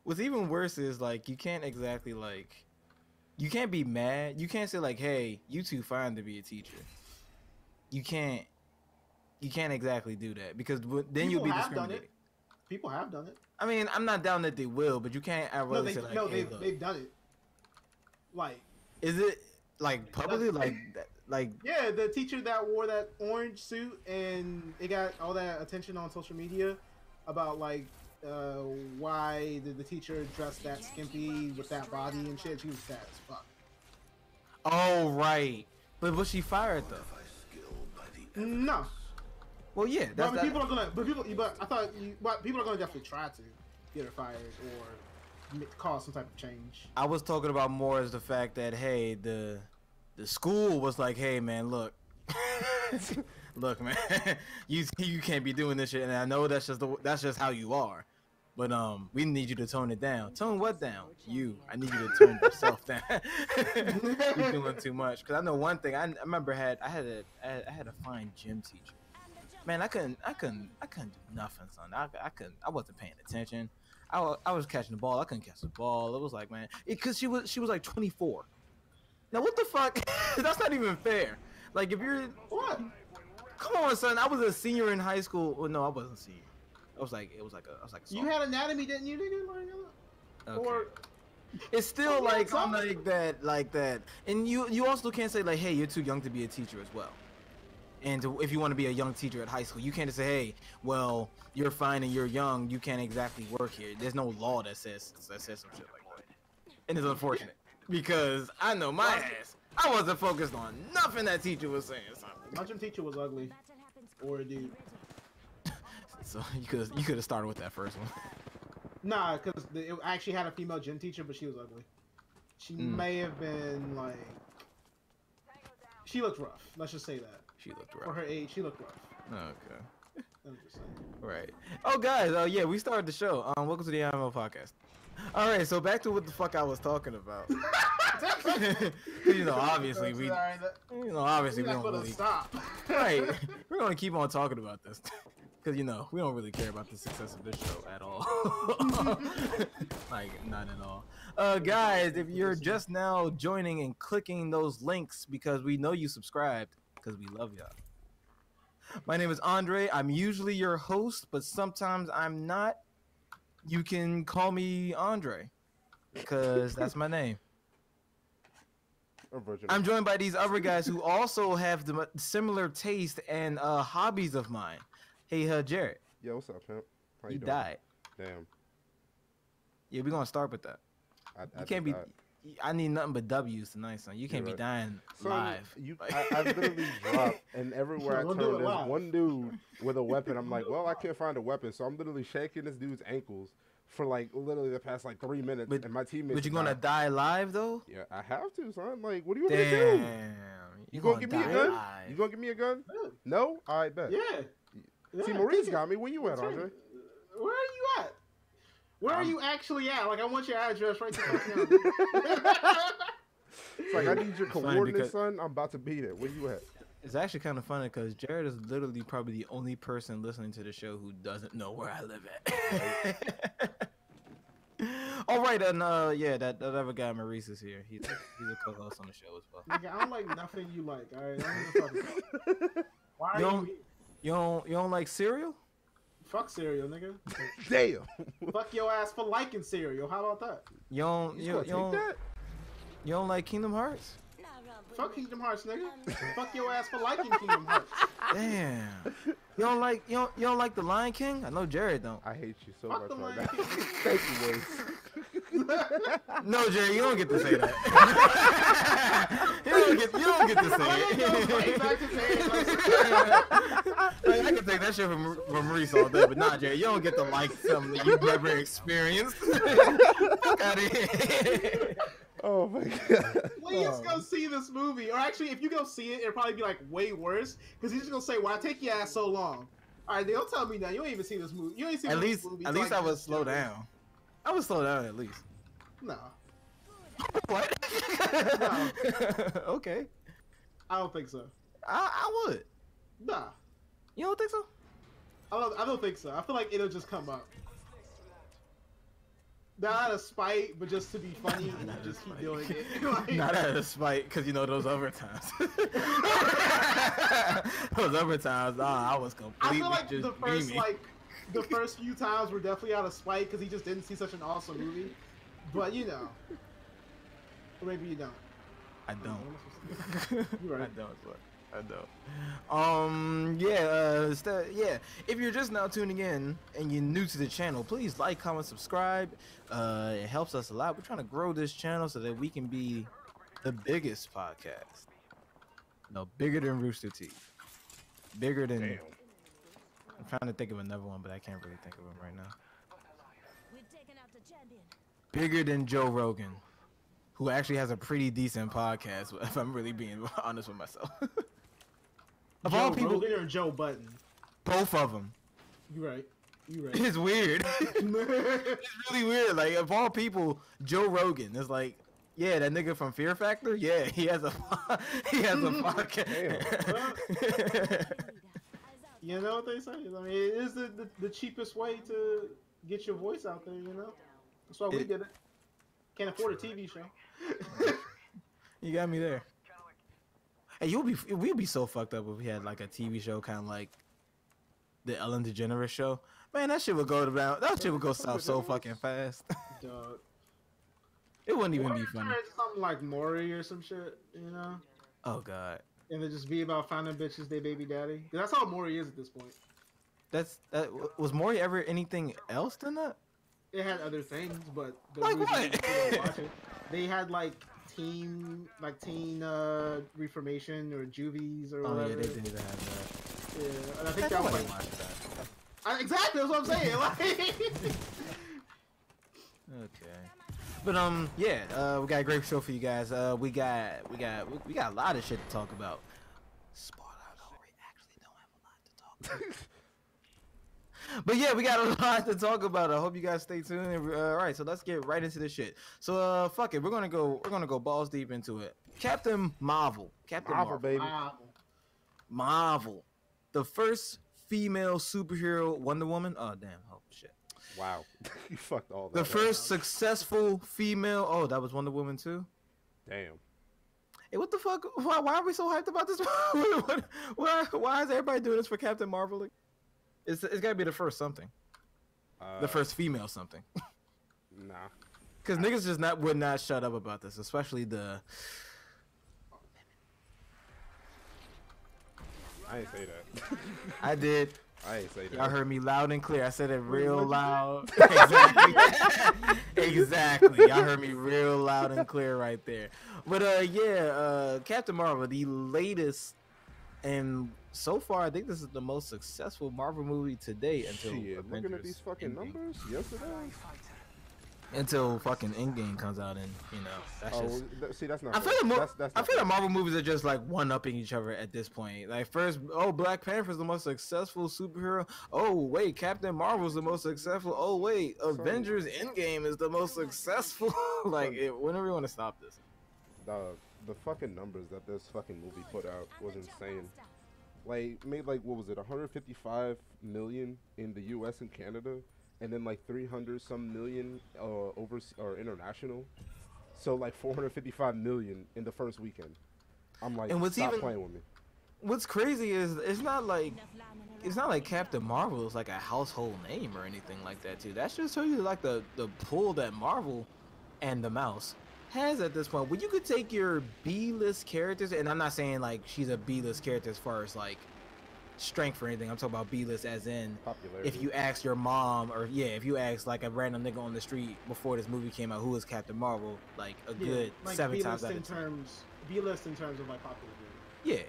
what's even worse is like you can't exactly you can't be mad. You can't say like, "Hey, you too fine to be a teacher." You can't exactly do that because then you'll People be have done discriminating. it. People have done it. I mean, I'm not down that they will, but you can't No, really say like, no, "Hey, look." they've done it. Like, Is it like publicly like that? Like, yeah, the teacher that wore that orange suit and it got all that attention on social media about like why did the teacher dress that skimpy with that body and shit. She was fat as fuck. oh right, but was she fired though? No, Well, yeah, but I that's mean, people are gonna. But I thought but people are gonna definitely try to get her fired or cause some type of change. I was talking about more as the fact that hey, the school was like, hey man, look, look man, you can't be doing this shit, and I know that's just how you are, but we need you to tone it down. Tone what down? I need you to tone yourself down. You're doing too much. Cause I know one thing. I remember I had a fine gym teacher. Man, I couldn't do nothing, son. I wasn't paying attention. I was catching the ball. I couldn't catch the ball. It was like, man, because she was like 24. Now what the fuck? That's not even fair. Like if you're What? come on, son. I was a senior in high school. Well, no, I wasn't a senior. I was like a You had anatomy, didn't you, nigga? Like, okay. Or It's still like something. like that. And you also can't say like, hey, you're too young to be a teacher as well. And if you want to be a young teacher at high school, you can't just say, hey, well, you're fine and you're young. You can't exactly work here. There's no law that says some shit like that. And it's unfortunate because I know my ass. I wasn't focused on nothing that teacher was saying. My gym teacher was ugly, or a dude. So you could have started with that first one. Nah, because I actually had a female gym teacher, but she was ugly. She may have been like, she looked rough. Let's just say that. She looked For rough. her age, she looked rough. Okay. I'm just saying. Right. Oh, guys. Yeah, we started the show. Welcome to the IMO podcast. All right, so back to what the fuck I was talking about. Obviously we don't really stop. right. We're gonna keep on talking about this because we don't really care about the success of this show at all. Like not at all. Guys, if you're just now joining and clicking those links because we know you subscribed because we love y'all. My name is Andre. I'm usually your host, but sometimes I'm not. You can call me Andre because that's my name. I'm joined by these other guys who also have the similar taste and hobbies of mine. Hey, Jared. Yo, what's up, pimp? How You doing? died. Damn. Yeah, we're gonna start with that. You can't be. I need nothing but W's tonight, son. You can't be dying live. I literally dropped, and everywhere I Don't turn, do it there's live. one dude with a weapon. I'm like, well, I can't find a weapon, so I'm literally shaking this dude's ankles for like literally the past like 3 minutes, and my teammates. But you're gonna die live though? Yeah, I have to, son. Like, what do you want me to Damn. do? You gonna give me a gun? Live. You gonna give me a gun? Yeah. No? All right, bet. Yeah. See, Maurice got me. Where you at, Andre? Where are you at? Where are you actually at? Like, I want your address right now. It's like, I need your Funny coordinates, because- son. I'm about to be there. Where you at? It's actually kind of funny because Jared is literally probably the only person listening to the show who doesn't know where I live at. All right, and yeah, that other guy Maurice is here. He's a co-host on the show as well. Nigga, I don't like nothing you like. All right, I don't give a fuck. Why are you here? You don't like cereal? Fuck cereal, nigga. Damn. Fuck your ass for liking cereal. How about that? You don't like Kingdom Hearts? Fuck Kingdom Hearts, nigga. Fuck your ass for liking Kingdom Hearts. Damn. You don't like the Lion King? I know Jared don't. I hate you so Fuck much the right Lion now. King. Thank you, Maurice. No, Jared, you don't get to say that. you don't get to say it. Like, I can take that shit from Maurice all day, but nah, Jared, you don't get to like something that you've never experienced. Fuck out of here. Oh my god. Please go see this movie. Or actually, if you go see it, it'll probably be like way worse. Because he's just going to say, why take your ass so long? Alright, don't tell me now. You ain't even see this movie. You ain't seen this movie. At least I would slow down. I would slow down at least. No. What? No. Okay. I don't think so. I would. Nah. You don't think so? I don't think so. I feel like it'll just come up. not out of spite, but just to be funny, and you just keep doing it. Like, Not out of spite, because you know those overtimes. Those overtimes, I was completely I feel like just the first few times were definitely out of spite because he just didn't see such an awesome movie. But you know, or maybe you don't. I don't. You're right. I don't. Yeah. If you're just now tuning in and you're new to the channel, please like, comment, subscribe. It helps us a lot. We're trying to grow this channel so that we can be the biggest podcast. No, bigger than Rooster Teeth. Bigger than. Damn. I'm trying to think of another one, but I can't really think of him right now. We've taken out the champion. Bigger than Joe Rogan, who actually has a pretty decent podcast, if I'm really being honest with myself. Of Joe all people, Rogan or Joe Button? both of them. You're right. You're right. It's weird. It's really weird. Like, of all people, Joe Rogan is like, yeah, that nigga from Fear Factor. Yeah, he has a podcast. You know what they say? I mean, it is the cheapest way to get your voice out there. You know, that's why we did it. Can't afford a TV show. You got me there. Hey, we'd be so fucked up if we had like a TV show kind of like the Ellen DeGeneres show. Man, that shit would go down. That shit would go south so fucking fast. Dog. It wouldn't even be funny. Something like Maury or some shit, you know? Oh god. And it just be about finding bitches they baby daddy. That's all Maury is at this point. That was Maury ever anything else than that? It had other things, but the Like reason what? people don't watch it, they had like teen reformation or juvies or whatever. Oh yeah, they did have that. Yeah, and I think that was like watched that. exactly that's what I'm saying. Like, Okay. But yeah, we got a great show for you guys. We got a lot of shit to talk about. Spoiler alert, we actually don't have a lot to talk about. But yeah, we got a lot to talk about. I hope you guys stay tuned. All right, so let's get right into this shit. So fuck it, we're gonna go balls deep into it. Captain Marvel, Baby. Marvel, the first female superhero Wonder Woman. Oh damn, oh shit. Wow. You fucked all that The up. first successful female. Oh, that was Wonder Woman too. Damn. Hey, what the fuck? Why are we so hyped about this? Why is everybody doing this for Captain Marvel? It's gotta be the first something. The first female something. Nah. Cause niggas just would not shut up about this, especially the. I ain't say that. I did. I ain't say that. Y'all heard me loud and clear. I said it real loud. Exactly. Exactly. Y'all heard me real loud and clear right there. But yeah, Captain Marvel, the latest, and so far I think this is the most successful Marvel movie to date until Shit, looking at these fucking numbers yesterday. Until fucking Endgame comes out, and you know that's just. See, that's not. I feel fair. like I feel like Marvel movies are just like one-upping each other at this point. Like first, Black Panther's the most successful superhero. Oh wait, Captain Marvel's the most successful. Oh wait, Avengers Endgame is the most successful. Like, when are we gonna stop this? The fucking numbers that this fucking movie put out was insane. Like, made like, what was it, 155 million in the U.S. and Canada, and then like 300 some million international. So like 455 million in the first weekend. I'm like, and stop playing with me. What's crazy is it's not like Captain Marvel is like a household name or anything like that too. That's just show you like the pull that Marvel and the mouse has at this point. When you could take your B-list characters, and I'm not saying like she's a B-list character as far as like strength or anything. I'm talking about B-list as in Popularity. If you ask your mom, or if you ask like a random nigga on the street before this movie came out who is Captain Marvel, like a good like 7 B-list times out of 10. B-list in terms of like popularity. Yeah.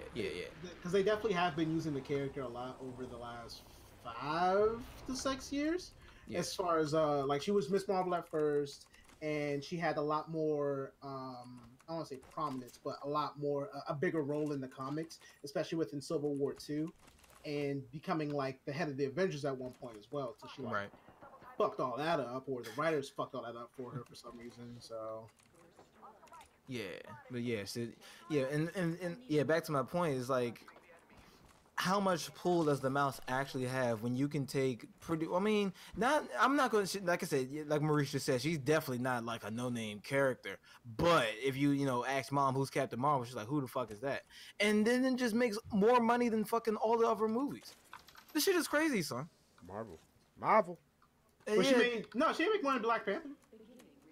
Because they definitely have been using the character a lot over the last 5 to 6 years. Yeah. As far as like she was Miss Marvel at first, and she had a lot more I don't want to say prominence, but a lot more a bigger role in the comics, especially within Civil War 2, and becoming like the head of the Avengers at one point as well. So she like fucked all that up, or the writers fucked all that up for her for some reason. So yeah, but yeah, so, yeah, and yeah, back to my point is like how much pull does the mouse actually have when you can take pretty? I mean, I'm not going to like I said, like Marisha said, she's definitely not like a no-name character. But if you know ask mom who's Captain Marvel, she's like, who the fuck is that? And then it just makes more money than fucking all the other movies. This shit is crazy, son. Marvel. But she Yeah. made she didn't make money in Black Panther.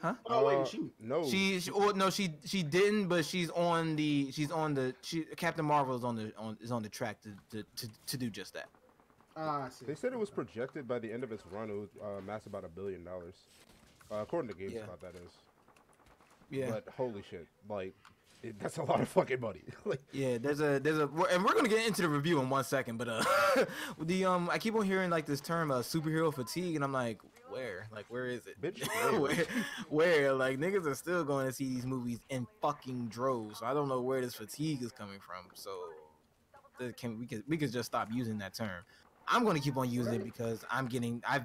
Huh? Oh wait, she No. She didn't, but she's on the Captain Marvel is on the track to do just that. I see. They said it was projected by the end of its run, it would amass about $1 billion. According to GameSpot, Yeah. that is. Yeah. But holy shit, like, that's a lot of fucking money. Like, Yeah, there's a, and we're gonna get into the review in 1 second, but I keep on hearing like this term, superhero fatigue, and I'm like, where is it? bitch, where, like niggas are still going to see these movies in fucking droves. So I don't know where this fatigue is coming from. So we could just stop using that term. I'm gonna keep on using it because I've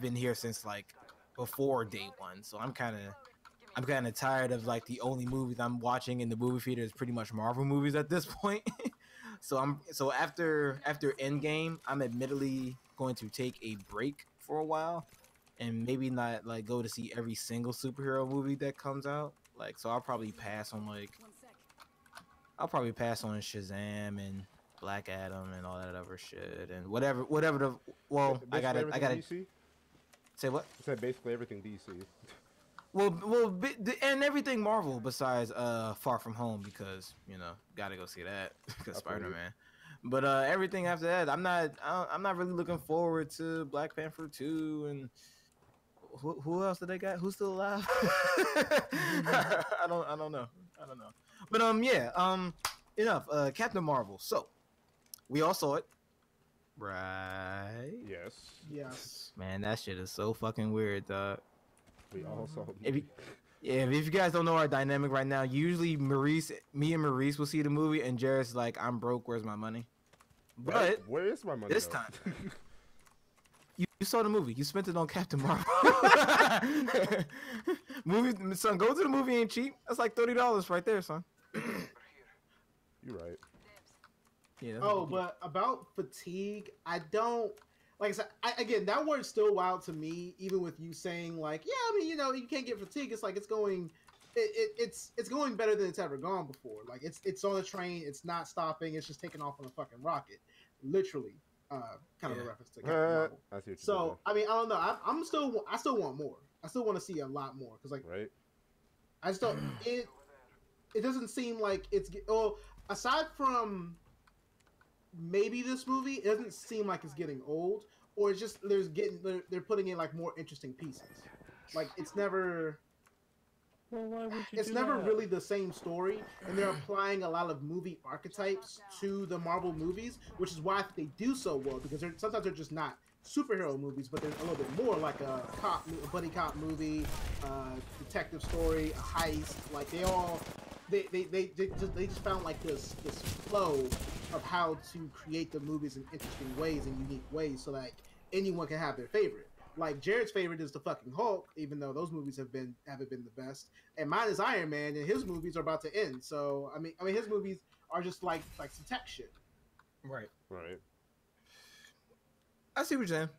been here since like before day one, so I'm kind of tired of like the only movies I'm watching in the movie theater is pretty much Marvel movies at this point. So after Endgame, I'm admittedly going to take a break for a while and maybe not like go to see every single superhero movie that comes out. Like, so I'll probably pass on Shazam and Black Adam and all that other shit and whatever the I gotta DC? say what? I said basically everything DC. And everything Marvel besides Far From Home because gotta go see that because Spider-Man. But everything after that, I'm not really looking forward to Black Panther 2 and who else did they got? Who's still alive? I don't know. But enough. Captain Marvel. So we all saw it, right? Yes. Man, that shit is so fucking weird, dog. We all saw If you guys don't know our dynamic right now, usually me and Maurice will see the movie, and Jared's like, "I'm broke. Where's my money?" But right. Where is my money? this though? time, you saw the movie. You spent it on Captain Marvel. Movie, son, go to the movie ain't cheap. That's like $30 right there, son. You're right. Yeah. But about fatigue, I don't like I said. Again, that word's still wild to me. Even with you saying like, yeah, I mean, you can't get fatigue. It's like it's going better than it's ever gone before. Like it's on the train. It's not stopping. It's just taking off on a fucking rocket, literally. Kind of a reference to Captain Marvel. I see what you're So doing. I mean, I don't know. I still want more. I still want to see a lot more because like Right. I just don't. It doesn't seem like it's. Well, aside from maybe this movie, it doesn't seem like it's getting old, or it's just they're putting in like more interesting pieces. Like it's never. Well, why would you It's never really the same story, and they're applying a lot of movie archetypes to the Marvel movies, which is why they do so well. Because sometimes they're just not superhero movies, but they're a little bit more like a buddy cop movie, detective story, a heist. Like they just found like this flow of how to create the movies in interesting ways and unique ways, so that anyone can have their favorite. Like Jared's favorite is the fucking Hulk, even though those movies haven't been the best. And mine is Iron Man, and his movies are about to end. So I mean his movies are just like some tech shit. Right. I see what you're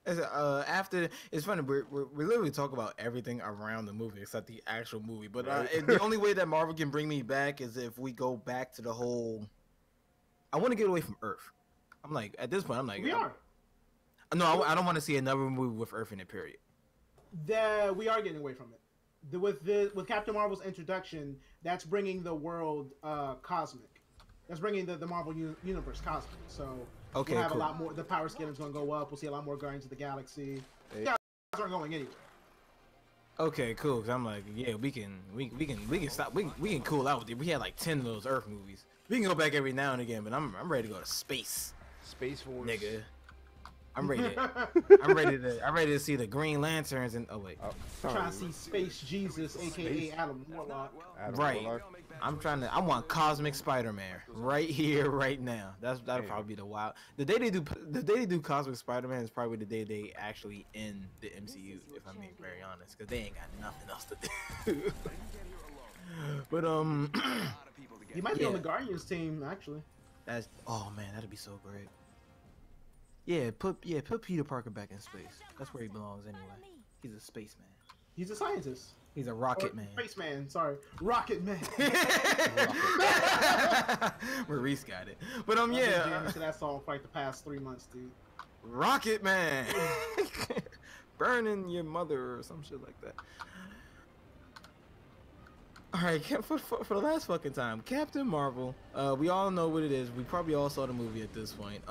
saying. After it's funny, we literally talk about everything around the movie except the actual movie. But the only way that Marvel can bring me back is if we go back to the whole. I want to get away from Earth. I'm like at this point, I'm like We are. No, I don't want to see another movie with Earth in it. Period. We are getting away from it. With Captain Marvel's introduction, that's bringing the world cosmic. That's bringing the Marvel universe cosmic. So Okay, we'll have cool. a lot more. The power scalar's going to go up. We'll see a lot more Guardians of the Galaxy. Yeah, aren't going anywhere. Okay, cool. Cause I'm like, yeah, we can stop. We can cool out with it. We had like 10 of those Earth movies. We can go back every now and again, but I'm ready to go to space, Space Force. nigga. I'm ready to see the Green Lanterns and Trying to see Space Jesus, aka Adam Warlock. Right. I want Cosmic Spider-Man right here, right now. That'll probably be the wild. The day they do Cosmic Spider-Man is probably the day they actually end the MCU, if I'm being very honest, because they ain't got nothing else to do. But He might be on the Guardians team actually. oh man, that'd be so great. put Peter Parker back in space. That's where he belongs anyway. He's a spaceman. He's a scientist. He's a rocket man. Spaceman, sorry. Rocket man. Maurice got it. But I've been yeah. jamming to that song for like the past 3 months, dude. Rocket Man. Burning your mother or some shit like that. Alright, for the last fucking time, Captain Marvel. We all know what it is. We probably all saw the movie at this point.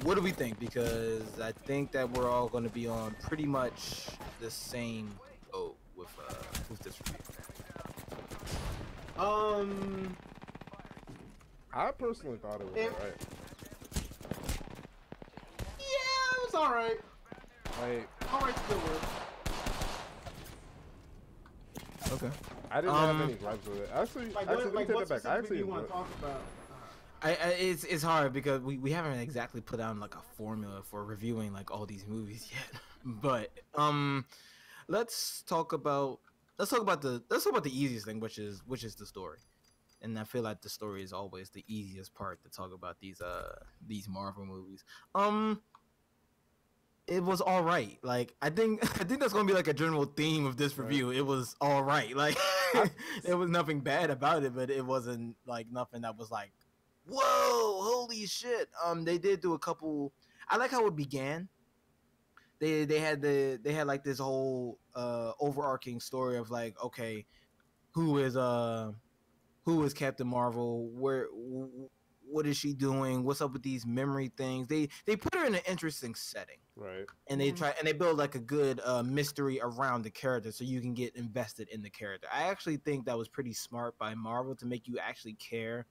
What do we think? Because I think that we're all going to be on pretty much the same boat with this review. I personally thought it was alright. Yeah, it was alright. Like, Alright's a good word. Okay. I didn't have any gripes with it. Actually, Like, let what me take that back. I specifically actually do you want enjoyed to it. talk about? It's hard because we haven't exactly put down like a formula for reviewing like all these movies yet. But let's talk about the easiest thing, which is the story. And I feel like the story is always the easiest part to talk about these Marvel movies. It was all right. Like I think that's gonna be like a general theme of this review. Right. It was all right. Like there was nothing bad about it, but it wasn't like nothing that was like, whoa, holy shit. They did do a couple. I like how it began. They had like this whole overarching story of like, okay, who is Captain Marvel? What is she doing? What's up with these memory things? They put her in an interesting setting, right? And they build like a good mystery around the character, so you can get invested in the character. I actually think that was pretty smart by Marvel to make you actually care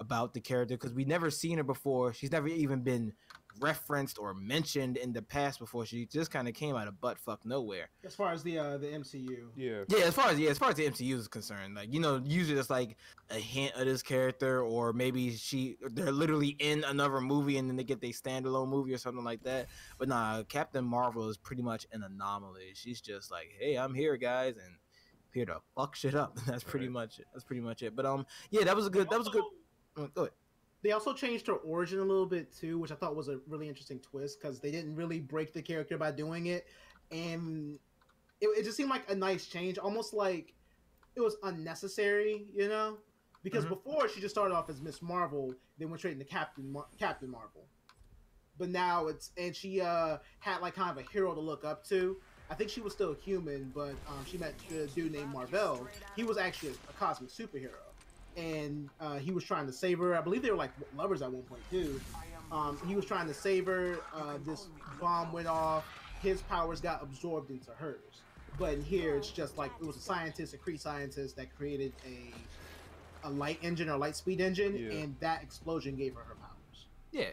about the character, because we've never seen her before. She's never even been referenced or mentioned in the past before. She just kind of came out of butt fuck nowhere. As far as the MCU. Yeah. As far as the MCU is concerned, like, you know, usually it's like a hint of this character, or maybe they're literally in another movie and then they get their standalone movie or something like that. But nah, Captain Marvel is pretty much an anomaly. She's just like, hey, I'm here, guys, and here to fuck shit up. That's pretty much it. But yeah, that was a good. Go ahead. They also changed her origin a little bit too, which I thought was a really interesting twist, because they didn't really break the character by doing it, and it just seemed like a nice change, almost like it was unnecessary, you know? Because before she just started off as Miss Marvel, then went straight into Captain Marvel, but now she had like kind of a hero to look up to. I think she was still human, but she met the dude named Mahvel. He was actually a cosmic superhero. And he was trying to save her. I believe they were like lovers at one point too. He was trying to save her. This bomb went off. His powers got absorbed into hers. But in here, it's just like it was a Kree scientist that created a light engine or light speed engine, and that explosion gave her powers. Yeah.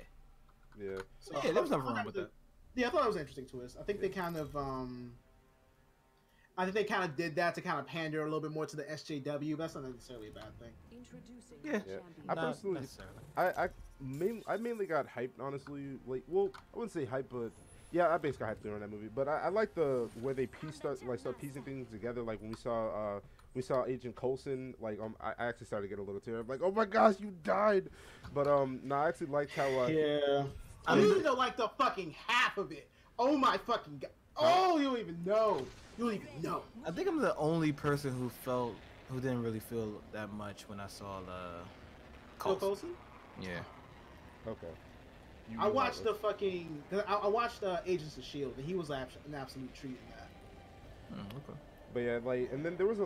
Yeah. So yeah, there was nothing wrong with that. Yeah, I thought it was an interesting twist. I think they kind of did that to kind of pander a little bit more to the SJW, but that's not necessarily a bad thing. Yeah. I personally, I mainly got hyped, honestly. Like, well, I wouldn't say hyped, but yeah, I basically got hyped during that movie. But I like the where they start piecing things together. Like when we saw Agent Coulson. Like I actually started to get a little tear. I'm like, oh my gosh, you died. But no, I actually liked how. Yeah. I didn't know like the fucking half of it. Oh my fucking god. Oh, you don't even know. You don't even know. I think I'm the only person who didn't really feel that much when I saw Coulson? Yeah. Okay. I watched the fucking. I watched Agents of Shield, and he was an absolute treat in that. Okay. But yeah, like, and then there was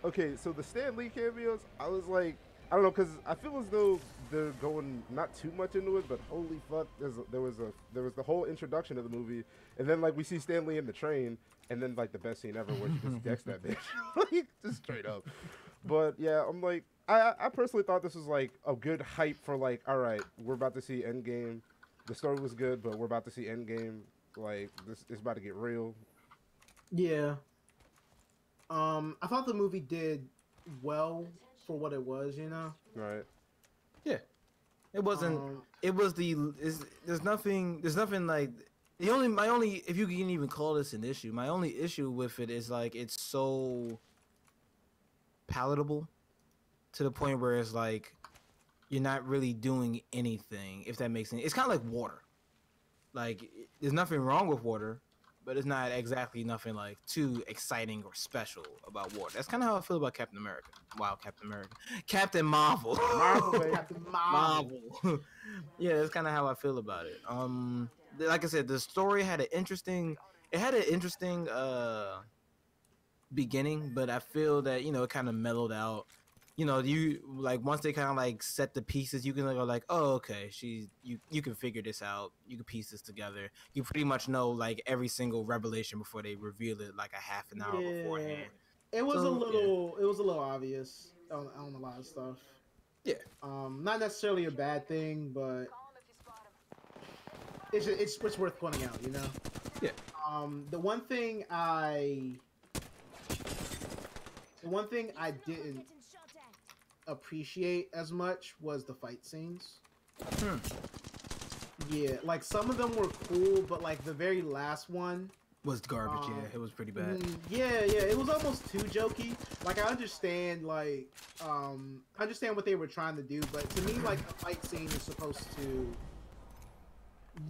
okay. So the Stan Lee cameos, I was like, I don't know, because I feel as though they're going not too much into it, but holy fuck, there was the whole introduction of the movie, and then like we see Stan Lee in the train, and then like the best scene ever where she just decks that bitch, like just straight up. But yeah, I'm like, I personally thought this was like a good hype for like, all right, we're about to see Endgame. The story was good, but we're about to see Endgame. Like this is about to get real. Yeah. I thought the movie did well for what it was, you know. Right. Yeah. It wasn't. There's nothing like my only, if you can even call this an issue. My only issue with it is like it's so palatable to the point where it's like you're not really doing anything, if that makes sense. It's kind of like water. Like, there's nothing wrong with water, but it's not exactly nothing like too exciting or special about water. That's kind of how I feel about Captain America. Wow, Captain America, Captain Marvel, Marvel, baby. Captain Marvel. Marvel. Yeah, that's kind of how I feel about it. Like I said, the story had an interesting. It had an interesting beginning, but I feel that it kind of mellowed out. You like once they kind of like set the pieces, you can go like, oh, okay, you can figure this out. You can piece this together. You pretty much know like every single revelation before they reveal it, like a half an hour beforehand. It was So, it was a little obvious on a lot of stuff. Yeah. Not necessarily a bad thing, but it's worth pointing out, Yeah. The one thing I didn't appreciate as much was the fight scenes. Yeah, like some of them were cool, but like the very last one Was garbage. Yeah, it was pretty bad. Yeah, it was almost too jokey. Like I understand what they were trying to do, but to me, like a fight scene is supposed to,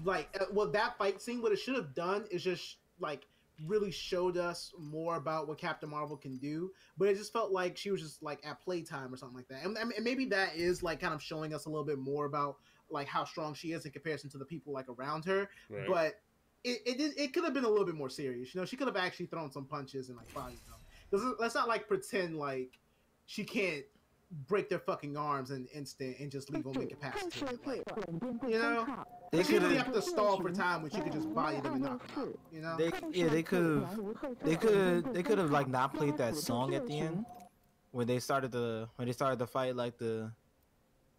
like, that fight scene, what it should have done is just like really showed us more about what Captain Marvel can do, but it just felt like she was just like at playtime or something like that. And maybe that is like kind of showing us a little bit more about like how strong she is in comparison to the people like around her. Right. But it could have been a little bit more serious. She could have actually thrown some punches and like bodied them. Because let's not like pretend like she can't break their fucking arms in an instant and just leave them incapacitated. Like, They she didn't have to stall for time when she could just body them and knock them out. They could have like not played that song at the end when they started the fight, like the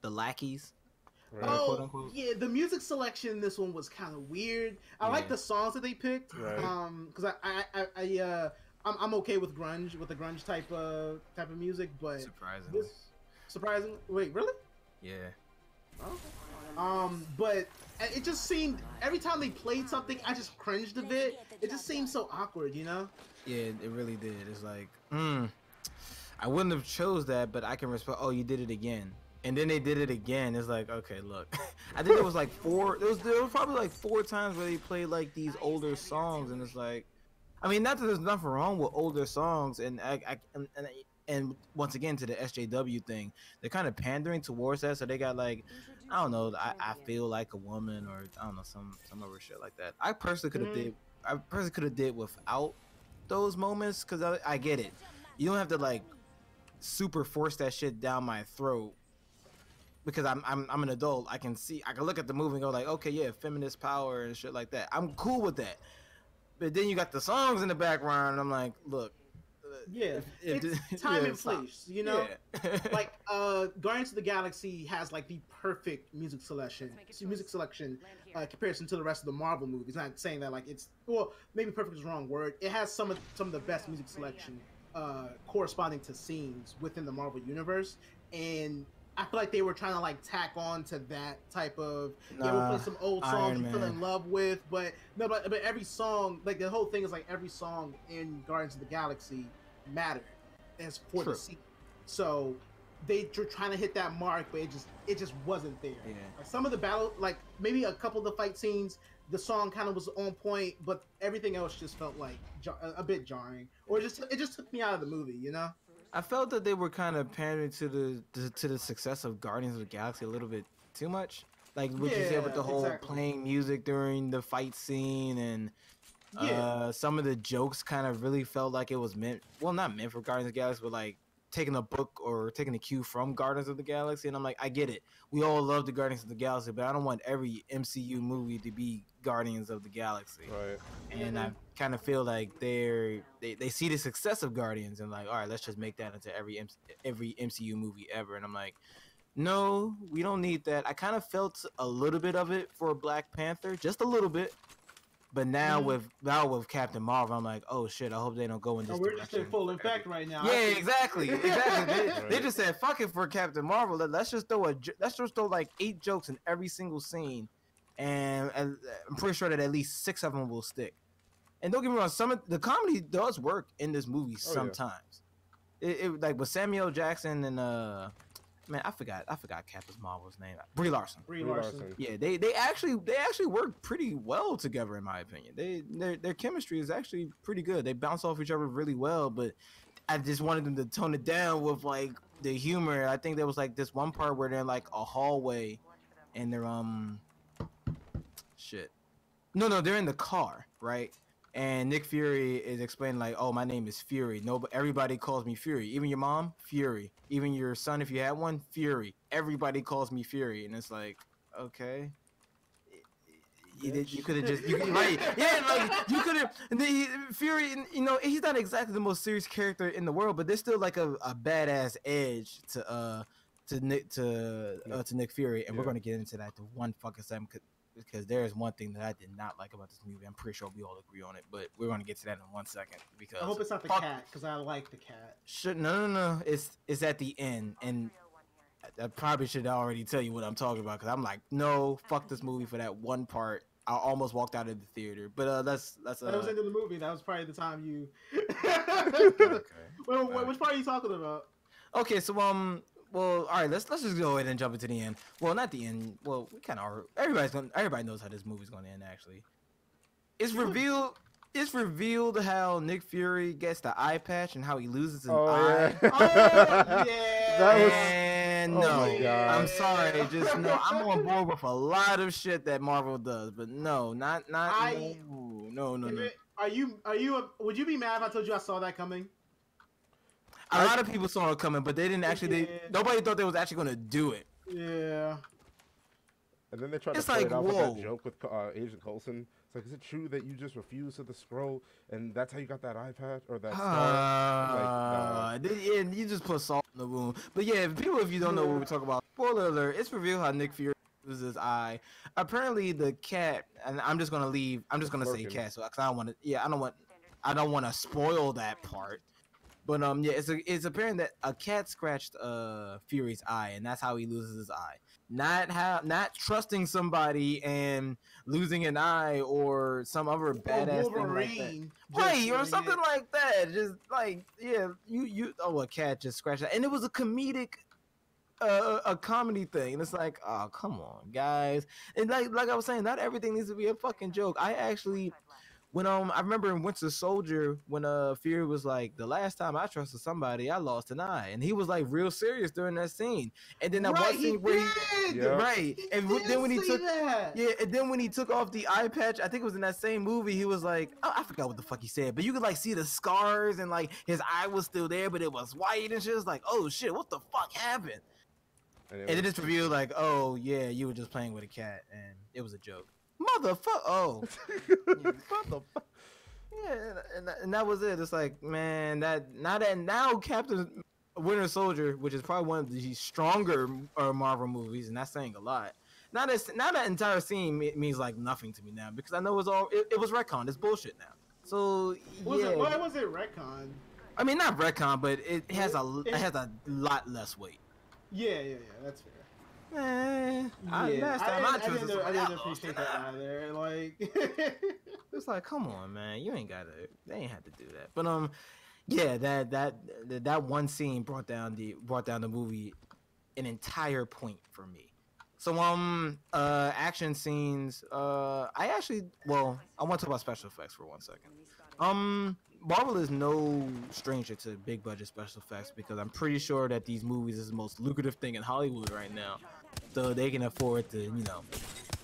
lackeys. Right. Oh, quote unquote. yeah, the music selection in this one was kind of weird. I like the songs that they picked, because I'm okay with grunge, with the grunge type of music, but surprising. Wait, really? Yeah. Okay. But it just seemed every time they played something, I just cringed a bit. It just seemed so awkward, Yeah, it really did. It's like, I wouldn't have chose that, but I can respect. Oh, you did it again. And then they did it again. It's like, okay, look. I think there was like there was probably like 4 times where they played like these older songs, and it's like, I mean, not that there's nothing wrong with older songs, and and once again to the SJW thing, they're kind of pandering towards that. So they got like, I don't know, I feel like a woman, or I don't know, some other shit like that. I personally could have did without those moments, because I get it. You don't have to like super force that shit down my throat. Because I'm an adult, I can look at the movie and go like, okay, yeah, feminist power and shit like that. I'm cool with that. But then you got the songs in the background, and I'm like, look, it's time and place, Yeah. Like Guardians of the Galaxy has like the perfect music selection comparison to the rest of the Marvel movies. Not saying that like it's, well, maybe perfect is the wrong word. It has some of the best music selection corresponding to scenes within the Marvel universe, and I feel like they were trying to like tack on to that type of, we'll play some old songs you fell in love with, but every song, like the whole thing is like every song in Guardians of the Galaxy mattered as for the scene. So they were trying to hit that mark, but it just wasn't there. Yeah. Like some of the battle, like maybe a couple of the fight scenes, the song kind of was on point, but everything else just felt like a bit jarring, or it just took me out of the movie, I felt that they were kind of pandering to the success of Guardians of the Galaxy a little bit too much. Like what you said with the whole playing music during the fight scene, and some of the jokes kind of really felt like it was not meant for Guardians of the Galaxy, but like taking a book or taking a cue from Guardians of the Galaxy. And I'm like, I get it. We all love the Guardians of the Galaxy, but I don't want every MCU movie to be Guardians of the Galaxy. Right. And I kind of feel like they see the success of Guardians and like, all right, let's just make that into every MCU movie ever. And I'm like, no, we don't need that. I kind of felt a little bit of it for Black Panther, just a little bit. But now with Captain Marvel, I'm like, oh shit, I hope they don't go in this direction. We're just in full effect right now. Yeah, exactly. They just said, fuck it for Captain Marvel. Let's just throw like 8 jokes in every single scene, and I'm pretty sure that at least 6 of them will stick. And don't get me wrong, some of the comedy does work in this movie sometimes. It like with Samuel Jackson and man, I forgot Captain Marvel's name. Brie Larson. Brie Larson. Yeah, they actually work pretty well together in my opinion. Their chemistry is actually pretty good. They bounce off each other really well, but I just wanted them to tone it down with like the humor. I think there was like this one part where they're in like a hallway and they're shit. No, they're in the car, right? And Nick Fury is explaining like, "Oh, my name is Fury. No, but everybody calls me Fury. Even your mom, Fury. Even your son, if you had one, Fury. Everybody calls me Fury." And it's like, okay, you could have just, right? Yeah, like you could have. Fury, you know, he's not exactly the most serious character in the world, but there's still like a badass edge to Nick Fury, and we're gonna get into that to one fucking second. Because there is one thing that I did not like about this movie. I'm pretty sure we all agree on it, but we're gonna get to that in 1 second. Because I hope it's not the cat, because I like the cat. No. It's at the end, and I probably should already tell you what I'm talking about. Because I'm like, no, fuck this movie for that one part. I almost walked out of the theater. But let's. That was the end of the movie. That was probably the time you. Okay. Well, which part are you talking about? Okay, so well, all right. Let's just go ahead and jump into the end. Well, not the end. Well, we kind of are. Everybody knows how this movie's gonna end. Actually, it's revealed. It's revealed how Nick Fury gets the eye patch and how he loses an eye. Yeah. Oh yeah. That was. And Oh no, my God. I'm sorry. Just no. I'm on board with a lot of shit that Marvel does, but no, no. Would you be mad if I told you I saw that coming? A lot of people saw it coming, but they didn't actually. Nobody thought they was actually gonna do it. Yeah. And then they tried to play it out with that joke with Agent Coulson. It's like, is it true that you just refused to the scroll, and that's how you got that iPad or that star? Yeah, you just put salt in the wound. But yeah, if you don't know what we're talking about, spoiler alert, it's revealed how Nick Fury loses his eye. Apparently, the cat, and I'm just gonna say cat, so cause I don't want to. Yeah, I don't want to spoil that part. But yeah, it's apparent that a cat scratched Fury's eye, and that's how he loses his eye. Not trusting somebody and losing an eye or some other badass thing like that. Right, or something like that. Just like, yeah, a cat just scratched that, and it was a comedic. A comedy thing, and it's like, oh, come on, guys. And like I was saying, not everything needs to be a fucking joke. I actually. When I remember in Winter Soldier when Fury was like, the last time I trusted somebody, I lost an eye, and he was like real serious during that scene. And then that one scene where then when he took off the eye patch, I think it was in that same movie. He was like, oh, I forgot what the fuck he said, but you could like see the scars and like his eye was still there, but it was white and shit. It's like, oh shit, what the fuck happened? And then it's revealed like, oh yeah, you were just playing with a cat, and it was a joke. Motherfucker! Oh, motherfucker! Yeah, and that was it. It's like, man, now Captain Winter Soldier, which is probably one of the stronger Marvel movies, and that's saying a lot. Now that entire scene means like nothing to me now because I know it was retcon. It's bullshit now. So yeah. Why was it retcon? I mean, not retcon, but it has a lot less weight. Yeah, that's fair. I didn't appreciate that either. Like, it's like, come on, man, they ain't have to do that. But yeah, that one scene brought down the movie an entire point for me. So action scenes. I want to talk about special effects for 1 second. Marvel is no stranger to big budget special effects because I'm pretty sure that these movies is the most lucrative thing in Hollywood right now. So they can afford to,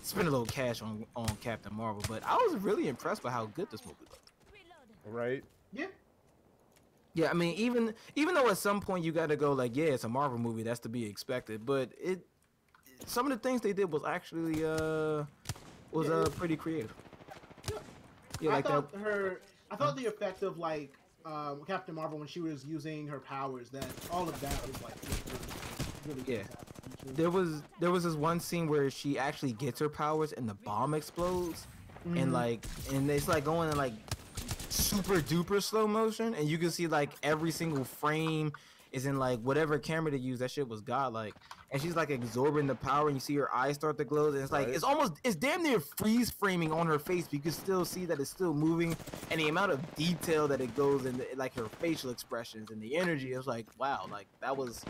spend a little cash on Captain Marvel. But I was really impressed by how good this movie looked. Right? Yeah. Yeah, I mean, even though at some point you got to go like, yeah, it's a Marvel movie, that's to be expected. But some of the things they did was actually pretty creative. Yeah, I thought the effect of like Captain Marvel when she was using her powers, that all of that was like really yeah. There was this one scene where she actually gets her powers and the bomb explodes, and it's like going in like super duper slow motion, and you can see like every single frame is in like whatever camera they use. That shit was godlike. And she's like absorbing the power, and you see her eyes start to glow. And it's like it's damn near freeze framing on her face, but you can still see that it's still moving. And the amount of detail that it goes in, like her facial expressions and the energy, it's like, wow, like that was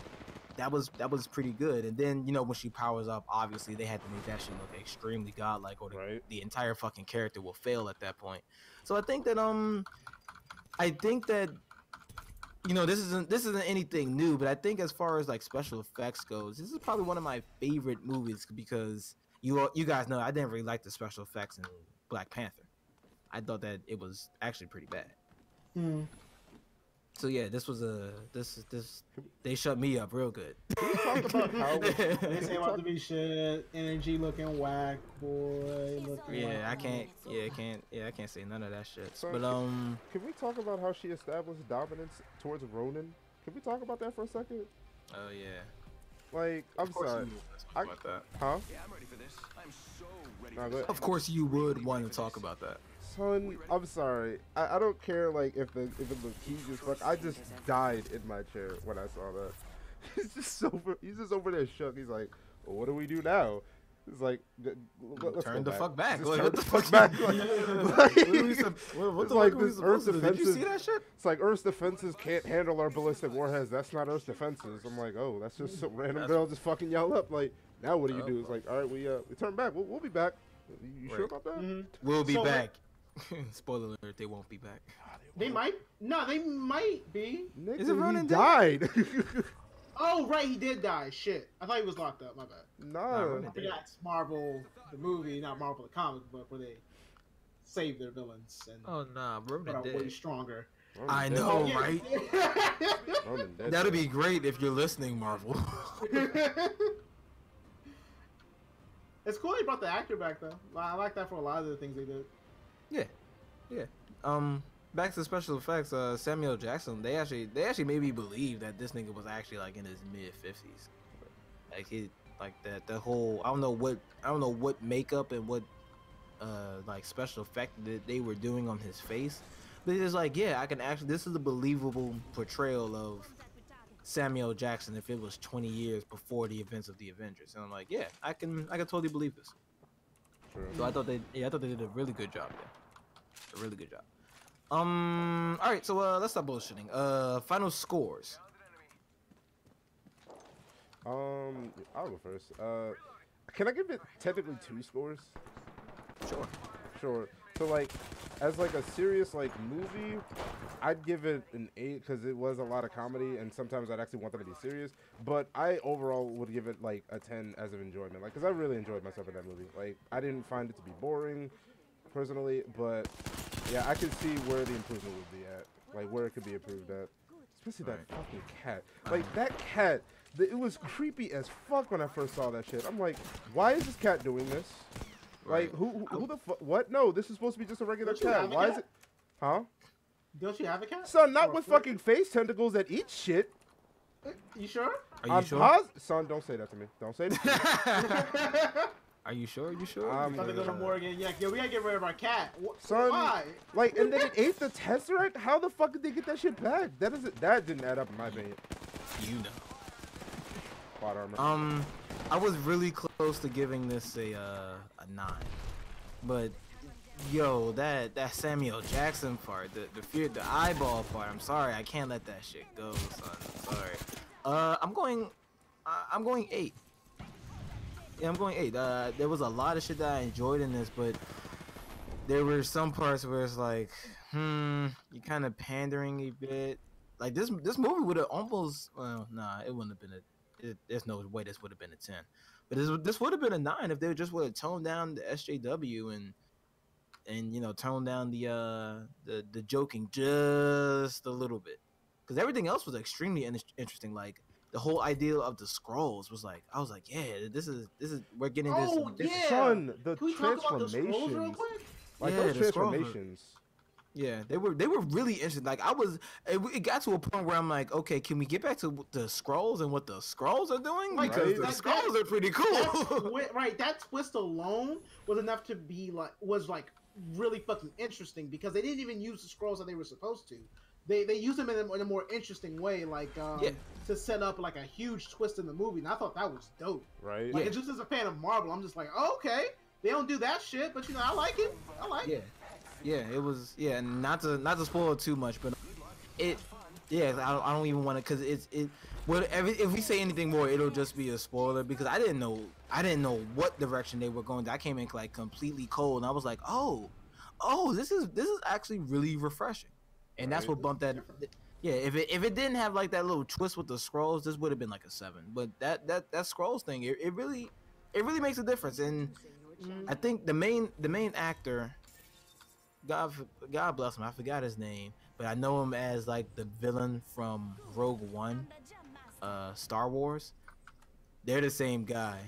that was pretty good. And then when she powers up, obviously they had to make that shit look extremely godlike, or the entire fucking character will fail at that point. So I think that this isn't anything new, but I think as far as like special effects goes, this is probably one of my favorite movies because you guys know I didn't really like the special effects in Black Panther. I thought that it was actually pretty bad. So yeah, this they shut me up real good. Talk about how They say about to be shit, energy looking whack, boy. I can't say none of that shit. So, but can we talk about how she established dominance towards Ronan? Can we talk about that for a second? Oh yeah. Like, I'm sorry. About that. Huh? Yeah, I'm ready for this. I'm so ready for this. Of course you would want to talk about that. Son, I'm sorry. I don't care like if it looked huge as fuck. I just died in my chair when I saw that. He's just over there shook. He's like, well, what do we do now? It's like, let's turn go the fuck back. Just Like, turn what the the fuck fuck back. What It's the like fuck are we this supposed Earth's to do? Did you see defenses. that shit? It's like Earth's defenses can't handle our ballistic warheads. That's not Earth's defenses. I'm like, oh, that's just some random girl just fucking yell up. Like, now what do you do? It's like, all right, we turn back. We'll be back. You sure about that? We'll be back. Spoiler alert, they won't be back. They might. No, they might be. Nigga, Is it Ronan he died? Oh, right, he did die. Shit. I thought he was locked up. My bad. No. I forgot it's Marvel, the movie, not Marvel, the comic book, where they save their villains and Oh nah, Ronan are way dead. stronger. I Ronan know, dead. right? Ronan dead. That'd be great if you're listening, Marvel. It's cool they brought the actor back, though. I like that for a lot of the things they did. Yeah. Back to special effects. Samuel Jackson. They actually made me believe that this nigga was actually like in his mid-50s. Like the whole I don't know what makeup and what like special effect that they were doing on his face, but it's like, yeah, I can actually, this is a believable portrayal of Samuel Jackson if it was 20 years before the events of the Avengers. And I'm like, yeah, I can totally believe this. True. So I thought they did a really good job there. A really good job. All right, so let's stop bullshitting. Final scores. I'll go first. Can I give it technically 2 scores? Sure. So like, as like a serious like movie, I'd give it an 8 because it was a lot of comedy, and sometimes I'd actually want them to be serious. But I overall would give it like a 10 as of enjoyment, like because I really enjoyed myself in that movie. Like I didn't find it to be boring, personally, but yeah, I can see where the improvement would be at, like where it could be improved at. Especially that fucking cat. Like that cat, it was creepy as fuck when I first saw that shit. I'm like, why is this cat doing this? Like, who the fuck? What? No, this is supposed to be just a regular cat. Why is it? Huh? Don't you have a cat? Son, not with fucking face tentacles that eat shit. You sure? Are you sure? Son, don't say that to me. Don't say that to me. Are you sure? You sure? I'm gonna go to Morgan. Yeah, we gotta get rid of our cat. Son, why? like, and then it ate the Tesseract? How the fuck did they get that shit back? That didn't add up in my opinion. You know. Plot armor. I was really close to giving this a 9, but yo, that Samuel Jackson part, the eyeball part. I'm sorry, I can't let that shit go, son. I'm sorry. I'm going 8. Yeah, I'm going 8. There was a lot of shit that I enjoyed in this, but there were some parts where it's like, you're kind of pandering a bit. Like this movie would have almost, well, nah, it wouldn't have been there's no way this would have been a 10. But this would have been a 9 if they just would have toned down the SJW and toned down the joking just a little bit. Because everything else was extremely interesting. Like the whole idea of the scrolls was like, I was like, yeah, this is we're getting this. Oh yeah. Son, the Can we talk about the scrolls real transformations. quick? Like Yeah, those the scrolls transformations. Yeah, they were really interesting. Like it got to a point where I'm like, okay, can we get back to the scrolls and what the scrolls are doing? Right, Because the that- scrolls are pretty cool. Right, that twist alone was enough to be like really fucking interesting because they didn't even use the scrolls that they were supposed to. They used them in a more interesting way, like to set up like a huge twist in the movie. And I thought that was dope. Right. Like just as a fan of Marvel, I'm just like, oh, okay, they don't do that shit, but I like it. I like it. Yeah, it was. Yeah, and not to spoil it too much, but Yeah, I don't even want to, cause if we say anything more, it'll just be a spoiler because I didn't know what direction they were going. I came in like completely cold, and I was like, oh, this is actually really refreshing, and that's Right. what bumped that. Yeah, if it didn't have like that little twist with the scrolls, this would have been like a 7. But that scrolls thing, it really makes a difference, and I think the main actor, God God bless him, I forgot his name, but I know him as like the villain from Rogue One, Star Wars. They're the same guy,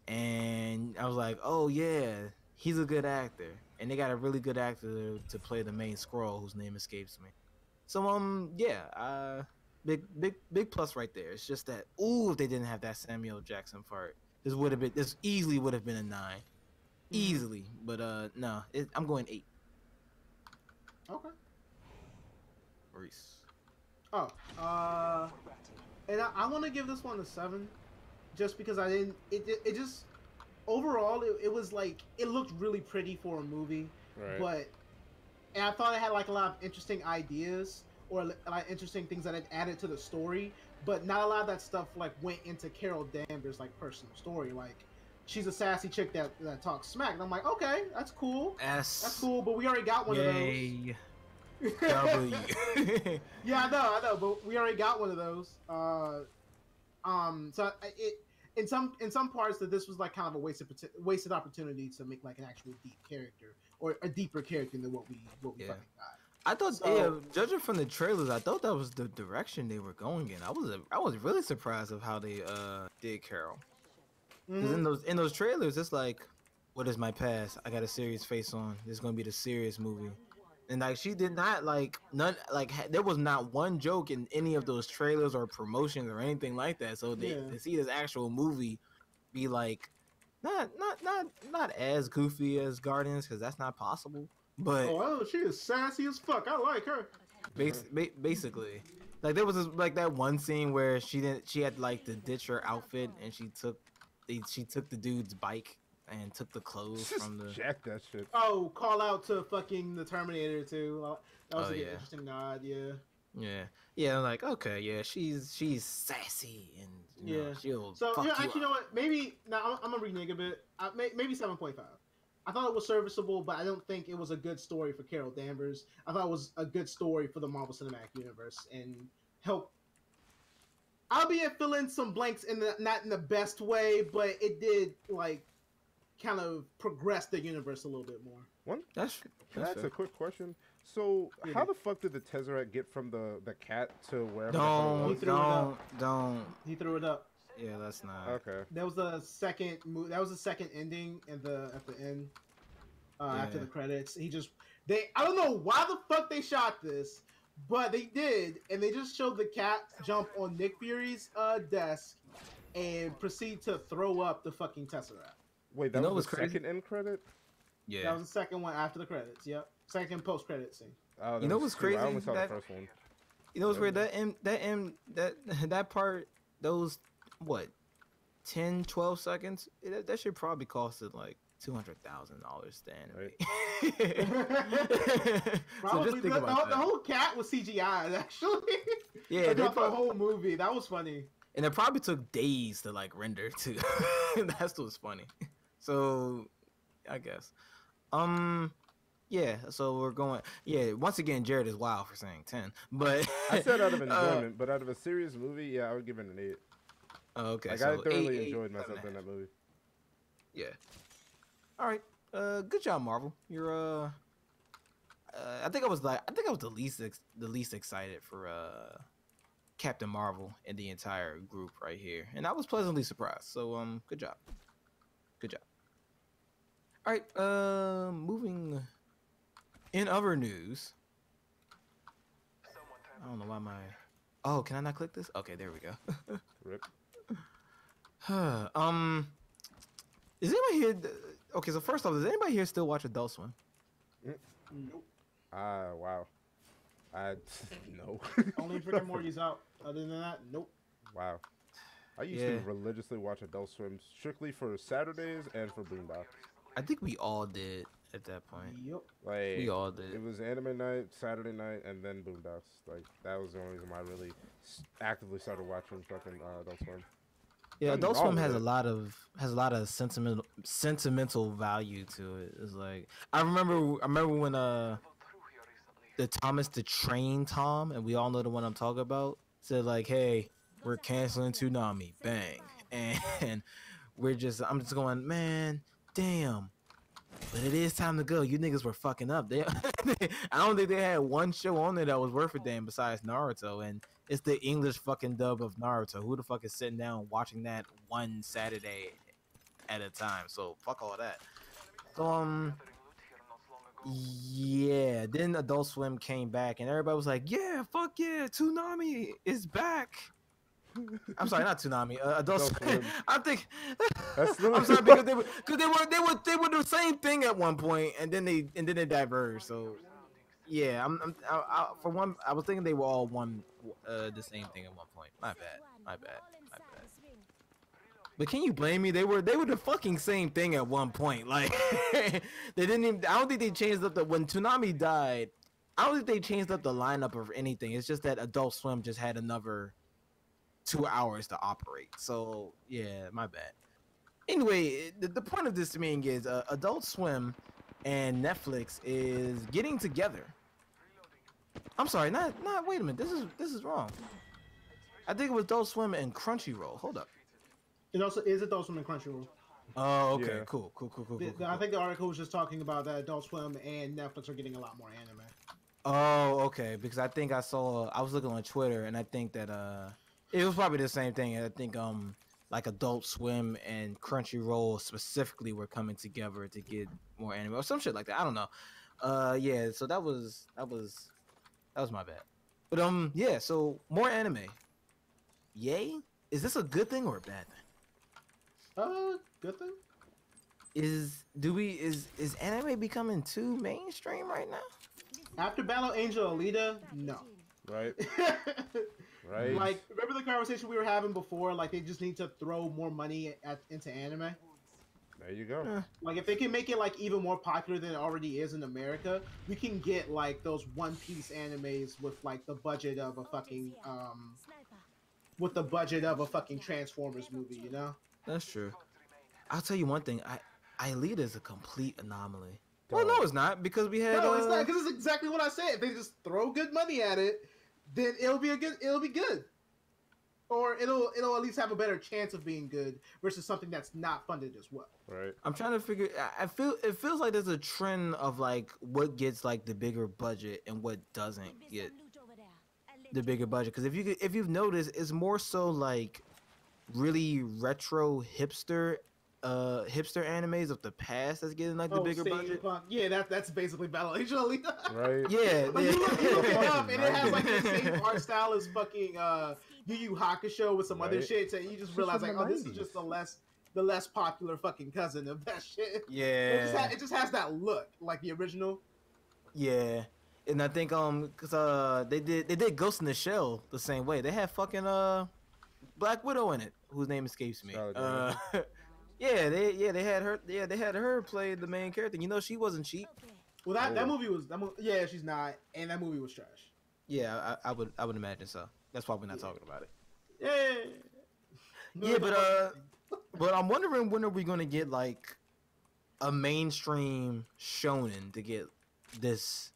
and I was like, oh yeah, he's a good actor, and they got a really good actor to play the main scroll, whose name escapes me. So yeah, big plus right there. It's just that if they didn't have that Samuel Jackson part, this easily would have been a 9, easily. But no, I'm going 8. Okay. Reese. Oh, and I want to give this one a 7, just because I didn't. It just overall it was like it looked really pretty for a movie, Right. but and I thought it had like a lot of interesting ideas or like interesting things that it added to the story, but not a lot of that stuff like went into Carol Danvers' like personal story. Like she's a sassy chick that talks smack, and I'm like, okay, that's cool, that's cool, but we already got one of those. W. Yeah, I know, but we already got one of those. So in some parts that this was like kind of a wasted opportunity to make like an actual deep character or a deeper character than what we fucking got. I thought, judging from the trailers, I thought that was the direction they were going in. I was really surprised of how they did Carol. Because in those trailers, it's like, what is my past? I got a serious face on. This is gonna be the serious movie. And like she did not there was not one joke in any of those trailers or promotions or anything like that. So to see this actual movie be like not as goofy as Guardians, because that's not possible. But she is sassy as fuck. I like her. Basically, like there was that one scene where she had like to ditch her outfit, and she took the dude's bike and took the clothes from the jack that shit. Oh, call out to fucking the Terminator too. That was an interesting nod. Yeah. I'm like, okay, yeah, she's sassy and she'll. So fuck actually, you know up. what? Maybe now I'm gonna renege a bit. Maybe 7.5. I thought it was serviceable, but I don't think it was a good story for Carol Danvers. I thought it was a good story for the Marvel Cinematic Universe and help. Albeit fill in some blanks not in the best way, but it did like kind of progress the universe a little bit more. That's a quick question. So how the fuck did the Tesseract get from the cat to wherever? Don't. He threw it up. Yeah, that's not okay. That was the second ending at the end. After the credits, I don't know why the fuck they shot this, but they did, and they just showed the cat jump on Nick Fury's desk and proceed to throw up the fucking Tesseract. Wait, that was the second end credit? Yeah. That was the second one after the credits. Yep. Second post-credit scene. Oh, you know what's crazy? I only saw the first one. You know what's weird? That part, those, 10, 12 seconds? That should probably costed like $200,000 to animate. Right. So just think about the whole cat was CGI, actually. Yeah, the whole movie. That was funny. And it probably took days to like render too. That's what's funny. So, I guess. Yeah. So we're going. Yeah. Once again, Jared is wild for saying 10. But I said out of enjoyment, but out of a serious movie, yeah, I would give it an 8. Oh, okay. Like so I thoroughly enjoyed myself in that movie. Yeah. All right. Good job, Marvel. You're I think I was the least excited for Captain Marvel in the entire group right here, and I was pleasantly surprised. So good job. All right. Moving in other news. I don't know why my. Oh, can I not click this? Okay, there we go. Rip. Is anybody here? Okay, so first off, does anybody here still watch Adult Swim? Nope. Wow. No. Only Rick and Morty's out. Other than that, nope. Wow. I used to religiously watch Adult Swim strictly for Saturdays and for Boondock. I think we all did. at that point. Yep. Like We all did. it was anime night, Saturday night, and then Boondocks. Like that was the only reason why I really actively started watching fucking Adult Swim. Yeah, Nothing Adult wrong Swim with has a lot of sentimental value to it. It's like I remember when the Thomas the Train Tom, and we all know the one I'm talking about, said like, "Hey, we're canceling Toonami." Bang. And I'm just going, man, damn. But it is time to go. You niggas were fucking up. They, I don't think they had one show on there that was worth a damn besides Naruto, and it's the English fucking dub of Naruto. Who the fuck is sitting down watching that one Saturday at a time? So fuck all that. So yeah. Then Adult Swim came back, and everybody was like, "Yeah, fuck yeah, Toonami is back." I'm sorry, not Toonami. Adult Adult Swim. Swim. I think. That's I'm sorry because they were the same thing at one point, and then they diverged. So yeah, for one, I was thinking they were all the same thing at one point. My bad. But can you blame me? They were the fucking same thing at one point. Like they didn't even. I don't think they changed up when Toonami died. I don't think they changed up the lineup or anything. It's just that Adult Swim just had another 2 hours to operate. So yeah, my bad. Anyway, the point of this thing is Adult Swim and Netflix is getting together. I'm sorry, not wait a minute. This is wrong. I think it was Adult Swim and Crunchyroll. Hold up. It also is Adult Swim and Crunchyroll. Oh, okay, Yeah. cool. I think the article was just talking about that Adult Swim and Netflix are getting a lot more anime. Oh, okay. Because I think I was looking on Twitter, and I think that it was probably the same thing. I think like Adult Swim and Crunchyroll specifically were coming together to get more anime or some shit like that. I don't know. Yeah. So that was my bad. But yeah. So more anime. Yay? Is this a good thing or a bad thing? Good thing. Is anime becoming too mainstream right now? After Battle Angel Alita, no. Right. Right. Like, remember the conversation we were having before? Like, they just need to throw more money into anime. There you go. Like, if they can make it like even more popular than it already is in America, we can get like those One Piece animes with like the budget of a fucking Transformers movie, you know? That's true. I'll tell you one thing. Alita is a complete anomaly. Well, no, it's not because we had. No, it's not because it's exactly what I said. If they just throw good money at it, then it'll be good, or it'll at least have a better chance of being good versus something that's not funded as well. Right. I'm trying to figure. It feels like there's a trend of like what gets like the bigger budget and what doesn't get the bigger budget. Because if you've noticed, it's more so like really retro hipster animes of the past that's getting like the bigger budget. Yeah, that's basically Battle Angel Alita. Right. Yeah, Like, you look it up and it has like the Nice. same art style as fucking Yu Yu Hakusho with some other Right. shit, and you just It's realize from like, the oh, this is 90s. just the less popular fucking cousin of that shit. Yeah. It just has that look like the original. Yeah, and I think cause they did Ghost in the Shell the same way. They had fucking Black Widow in it, whose name escapes me. Scarlett They had her play the main character. You know she wasn't cheap. Well, that movie was yeah, she's not, and that movie was trash. Yeah, I would imagine so. That's why we're not talking about it. Yeah. Yeah, but I'm wondering when are we gonna get like a mainstream shonen to get this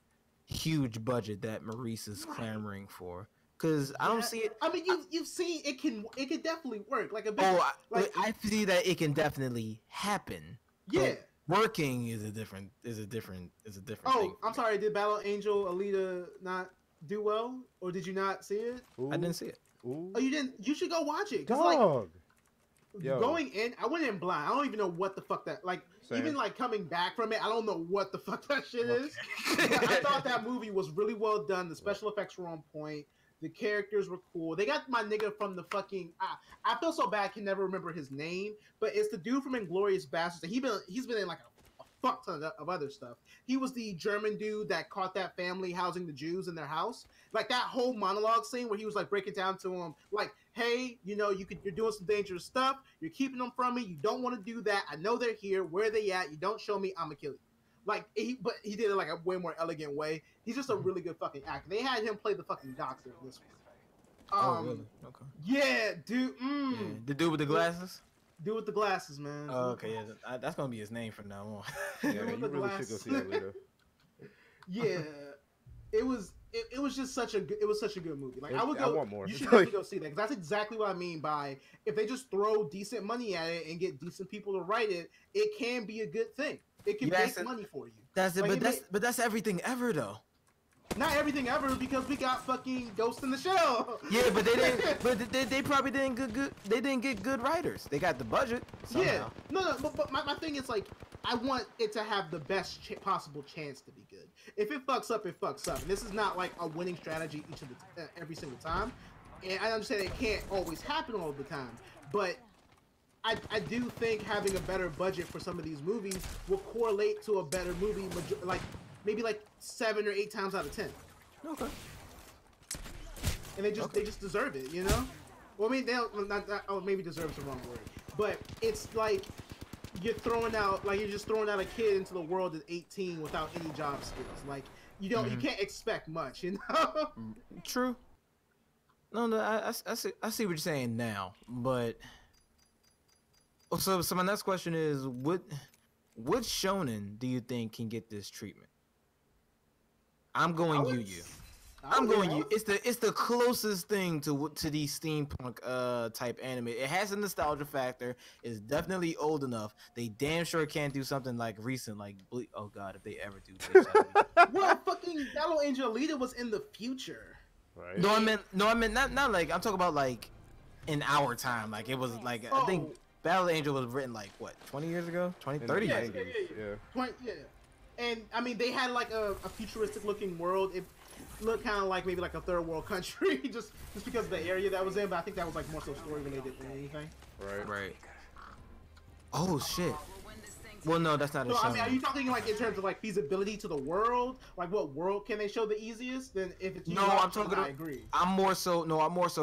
huge budget that Maurice is clamoring for? Because I don't see it. I mean, you've seen it can definitely work. Like a big, I see that it can definitely happen. yeah. But working is a different thing. Oh, I'm sorry. Did Battle Angel Alita not do well, or did you not see it? Ooh. I didn't see it. Ooh. Oh, you didn't. You should go watch it. 'Cause, like, Dog. Yo. going in, I went in blind. I don't even know what the fuck that like. Same. Even like coming back from it, I don't know what the fuck that shit is. But I thought that movie was really well done. The special effects were on point. The characters were cool. They got my nigga from the fucking. I feel so bad. I can never remember his name, but it's the dude from Inglourious Basterds. He's been in like a fuck ton of other stuff. He was the German dude that caught that family housing the Jews in their house. Like that whole monologue scene where he was like breaking down to him, like, "Hey, you know, you're doing some dangerous stuff. You're keeping them from me. You don't want to do that. I know they're here. Where are they at? You don't show me, I'ma kill you." but he did it like a way more elegant way. He's just a really good fucking actor. They had him play the fucking doctor in this one. Oh really? Okay. Yeah, dude. Yeah. The dude with the glasses. Dude with the glasses, man. Oh, okay, yeah, that's gonna be his name from now on. Yeah, With you the really should go see that later. Yeah, it was just such a good movie. Like I would go. I want more. You should definitely go see that because that's exactly what I mean by if they just throw decent money at it and get decent people to write it, it can be a good thing. It can make money for you. That's it, Like, but that's everything ever though. Not everything ever because we got fucking Ghost in the Shell. Yeah, but they didn't. But they probably didn't They didn't get good writers. They got the budget. Somehow. Yeah, no. But my thing is like I want it to have the best possible chance to be good. If it fucks up, it fucks up. And this is not like a winning strategy every single time. And I understand it can't always happen all the time, but I do think having a better budget for some of these movies will correlate to a better movie, like maybe like 7 or 8 times out of 10. Okay. And they just deserve it, you know. Well, I mean, they don't, not maybe deserves the wrong word, but it's like you're just throwing out a kid into the world at 18 without any job skills. Like you can't expect much, you know. True. No, I see what you're saying now, but so my next question is what shonen do you think can get this treatment? I'm going Yu Yu. I'm going Yu. It's the closest thing to these steampunk type anime. It has a nostalgia factor. It's definitely old enough. They damn sure can't do something like recent, like oh god, if they ever do. Well, fucking Battle Angel Alita was in the future. Right. No, I meant not like I'm talking about like in our time. Like it was like I think Battle Angel was written like what 20 years ago, 30 years ago. Yeah. And I mean they had like a futuristic looking world. It looked kind of like maybe like a third world country just because of the area that was in. But I think that was like more so story related than anything. Right. Oh shit. Well, no, that's not a show. I mean, are you talking like in terms of like feasibility to the world? Like, what world can they show the easiest? Then if it's I'm talking. I agree. I'm more so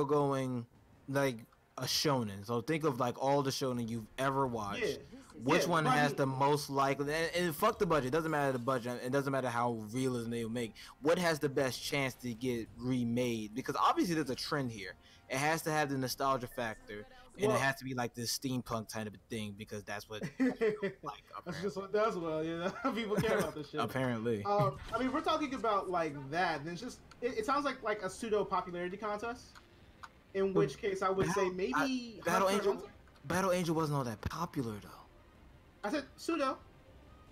going like a shonen. So think of like all the shonen you've ever watched. Yeah. Which one has the most likely? And fuck the budget. It doesn't matter the budget. It doesn't matter how realism they will make. What has the best chance to get remade? Because obviously there's a trend here. It has to have the nostalgia factor. And it has to be like this steampunk kind of a thing because that's what like that's just what does well, you know. People care about this shit. Apparently. I mean, we're talking about like that. Then it's just it sounds like a pseudo popularity contest. In which case, I would say maybe Battle Angel wasn't all that popular though. I said pseudo.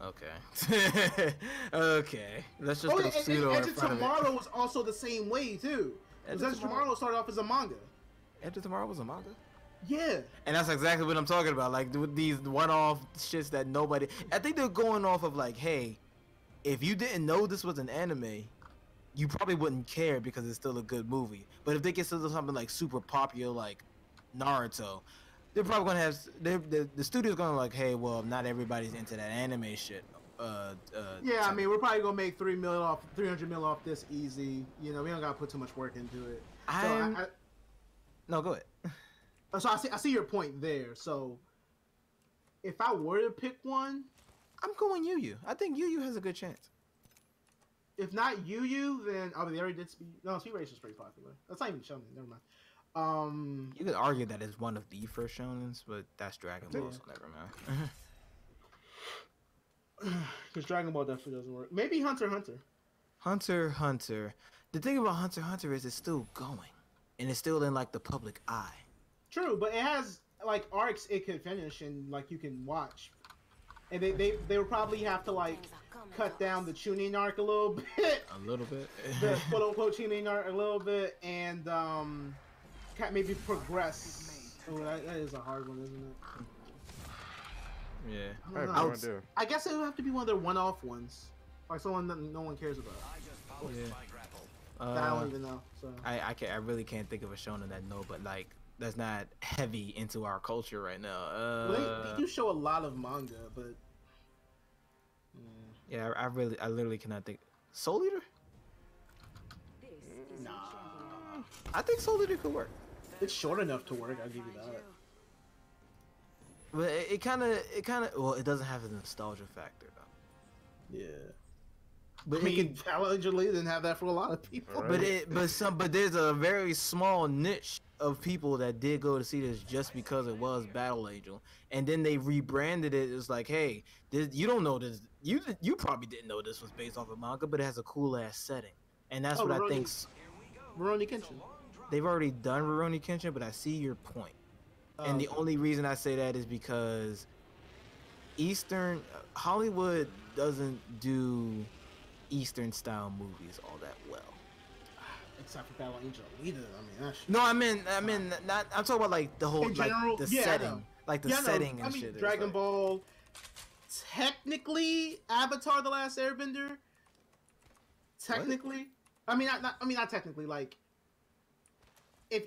Okay. Okay. Let's just put pseudo in front of it. Tomorrow was also the same way too. Edge of Tomorrow started off as a manga. Edge of Tomorrow was a manga. Yeah. And that's exactly what I'm talking about. Like with these one-off shits that nobody. I think they're going off of like, hey, if you didn't know this was an anime, you probably wouldn't care because it's still a good movie. But if they get something like super popular like Naruto, they're probably gonna have the studio's gonna like, hey, well, not everybody's into that anime shit. Yeah, I mean, we're probably gonna make 300 mil off this easy. You know, we don't gotta put too much work into it. No, go ahead. So I see your point there. So if I were to pick one, I'm going Yu Yu. I think Yu Yu has a good chance. If not Yu Yu, then they already did Speed. No, Speed Racer is pretty popular. That's not even shonen. Never mind. You could argue that it's one of the first shonens, but that's Dragon Ball, so never mind. Because Dragon Ball definitely doesn't work. Maybe Hunter x Hunter. Hunter x Hunter. The thing about Hunter x Hunter is it's still going, and it's still in like the public eye. True, but it has like arcs it could finish and like you can watch, and they would probably have to like cut down the Chunin arc a little bit. A little bit. The quote unquote Chunin arc a little bit, and maybe progress. Oh, that is a hard one, isn't it? Yeah. I guess it would have to be one of their one-off ones, like someone that no one cares about. Yeah. I don't even know. So I really can't think of a shonen that but like that's not heavy into our culture right now. They do show a lot of manga, but yeah, I literally cannot think. Soul Eater? Nah. I think Soul Eater could work. It's short enough to work. I'll give you that. But it kind of well, it doesn't have the nostalgia factor though. Yeah. But I mean, allegedly didn't have that for a lot of people. Right. but there's a very small niche of people that did go to see this just because it was Battle Angel, and then they rebranded it. It's like, hey, you don't know this. You probably didn't know this was based off of manga, but it has a cool ass setting, and that's Oh, what I think. Rurouni Kenshin. They've already done Rurouni Kenshin, but I see your point. And the only reason I say that is because Eastern Hollywood doesn't do Eastern style movies all that well. Except for Battle Angel Alita, I mean, that's... No, I mean, not. I'm talking about like the whole, in general, like the yeah, setting, like the setting and I mean, shit. Dragon like, Ball, technically Avatar: The Last Airbender. Technically, I mean, not technically. Like, if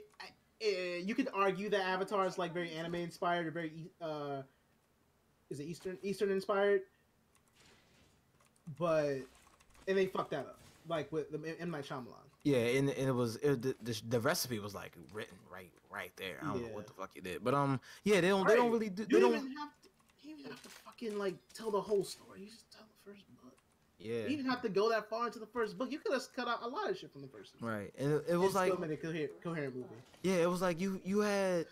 you could argue that Avatar is like very anime inspired or very is it Eastern inspired, but and they fucked that up, like with the M. Night Shyamalan. yeah, and the recipe was like written right there. I don't know what the fuck you did, but yeah, they don't really do. They don't You even have to fucking like tell the whole story. You just tell the first book. Yeah. You even have to go that far into the first book. You could have cut out a lot of shit from the first one. Right, and it was like still made a coherent movie. Yeah, it was like you had.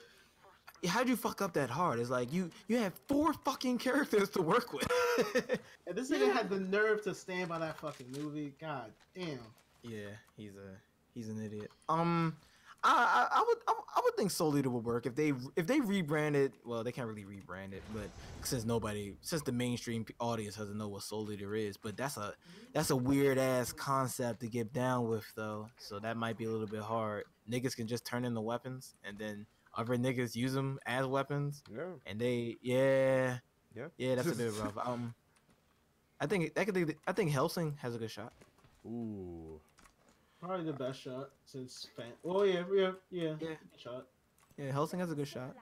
How'd you fuck up that hard? It's like you had 4 fucking characters to work with. And this nigga had the nerve to stand by that fucking movie. God damn. Yeah, he's an idiot. I would think Soul Eater would work if they rebranded. Well, they can't really rebrand it, but since the mainstream audience doesn't know what Soul Eater is, but that's a weird ass concept to get down with though. So that might be a little bit hard. Niggas can just turn into weapons, and then other niggas use them as weapons. Yeah. And yeah, that's a bit rough. I think Helsing has a good shot. Ooh. Probably the best shot since Oh yeah. Good shot. Yeah, Helsing has a good shot.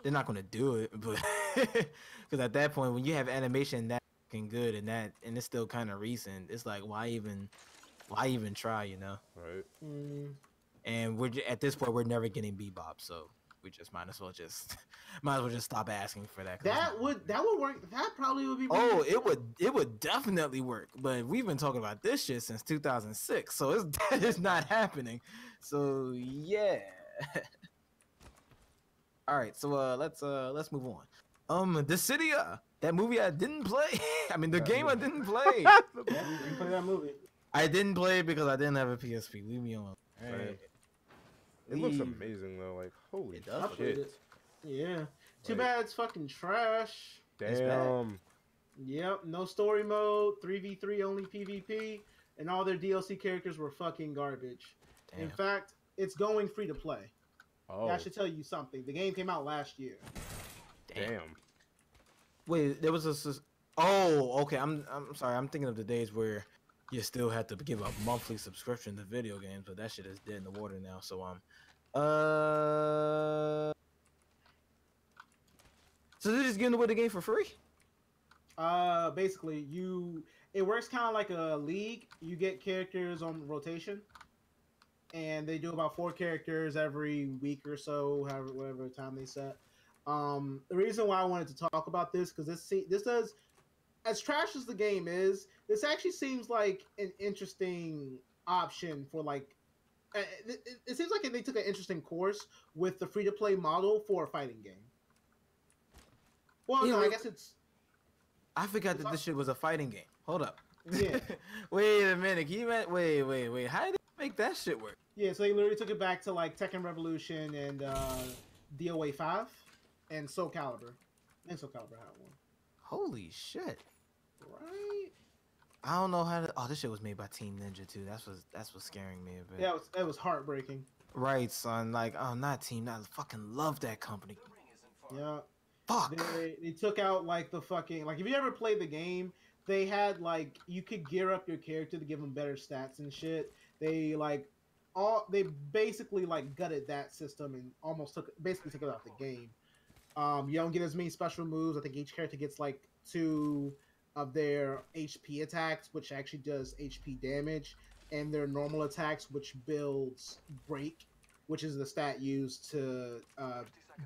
They're not gonna do it, but because at that point, when you have animation that fucking good and it's still kind of recent, it's like why even try, you know? Right. And at this point, we're never getting Bebop, so we just might as well just stop asking for that. That would work. That probably would be. Oh, it would definitely work. But we've been talking about this shit since 2006, so that is not happening. So yeah. All right, so let's move on. Dissidia, that movie I didn't play. I mean, the game I didn't play. Yeah, you didn't play that movie. I didn't play it because I didn't have a PSP. Leave me alone. All right. It looks amazing though. Like holy shit. Yeah. Too bad it's fucking trash. Damn. Yep. No story mode. 3v3 only PvP, and all their DLC characters were fucking garbage. Damn. In fact, it's going free to play. Oh. That should tell you something. The game came out last year. Damn. Wait, there was a. Oh, okay. I'm sorry. I'm thinking of the days where you still had to give a monthly subscription to video games, but that shit is dead in the water now. So so they're just giving away the game for free? Basically, it works kind of like a league. You get characters on rotation, and they do about 4 characters every week or so, whatever time they set. The reason why I wanted to talk about this because this does, as trash as the game is, this actually seems like an interesting option for like. It seems like they took an interesting course with the free-to-play model for a fighting game. Well, no, I guess it's. I forgot that this shit was a fighting game. Hold up. Yeah. Wait a minute. Wait. How did they make that shit work? Yeah, so they literally took it back to like Tekken Revolution and DOA 5 and Soul Calibur. And Soul Calibur had one. Holy shit. Right? I don't know how to. Oh, this shit was made by Team Ninja too. That's what's scaring me a bit. Yeah, it was heartbreaking. Right, son. Like, oh, not Team. I fucking love that company. Yeah. Fuck. They took out like the fucking like if you ever played the game, they had like you could gear up your character to give them better stats and shit. They basically like gutted that system and almost took it out the game. You don't get as many special moves. I think each character gets like 2 of their HP attacks, which actually does HP damage, and their normal attacks, which builds break, which is the stat used to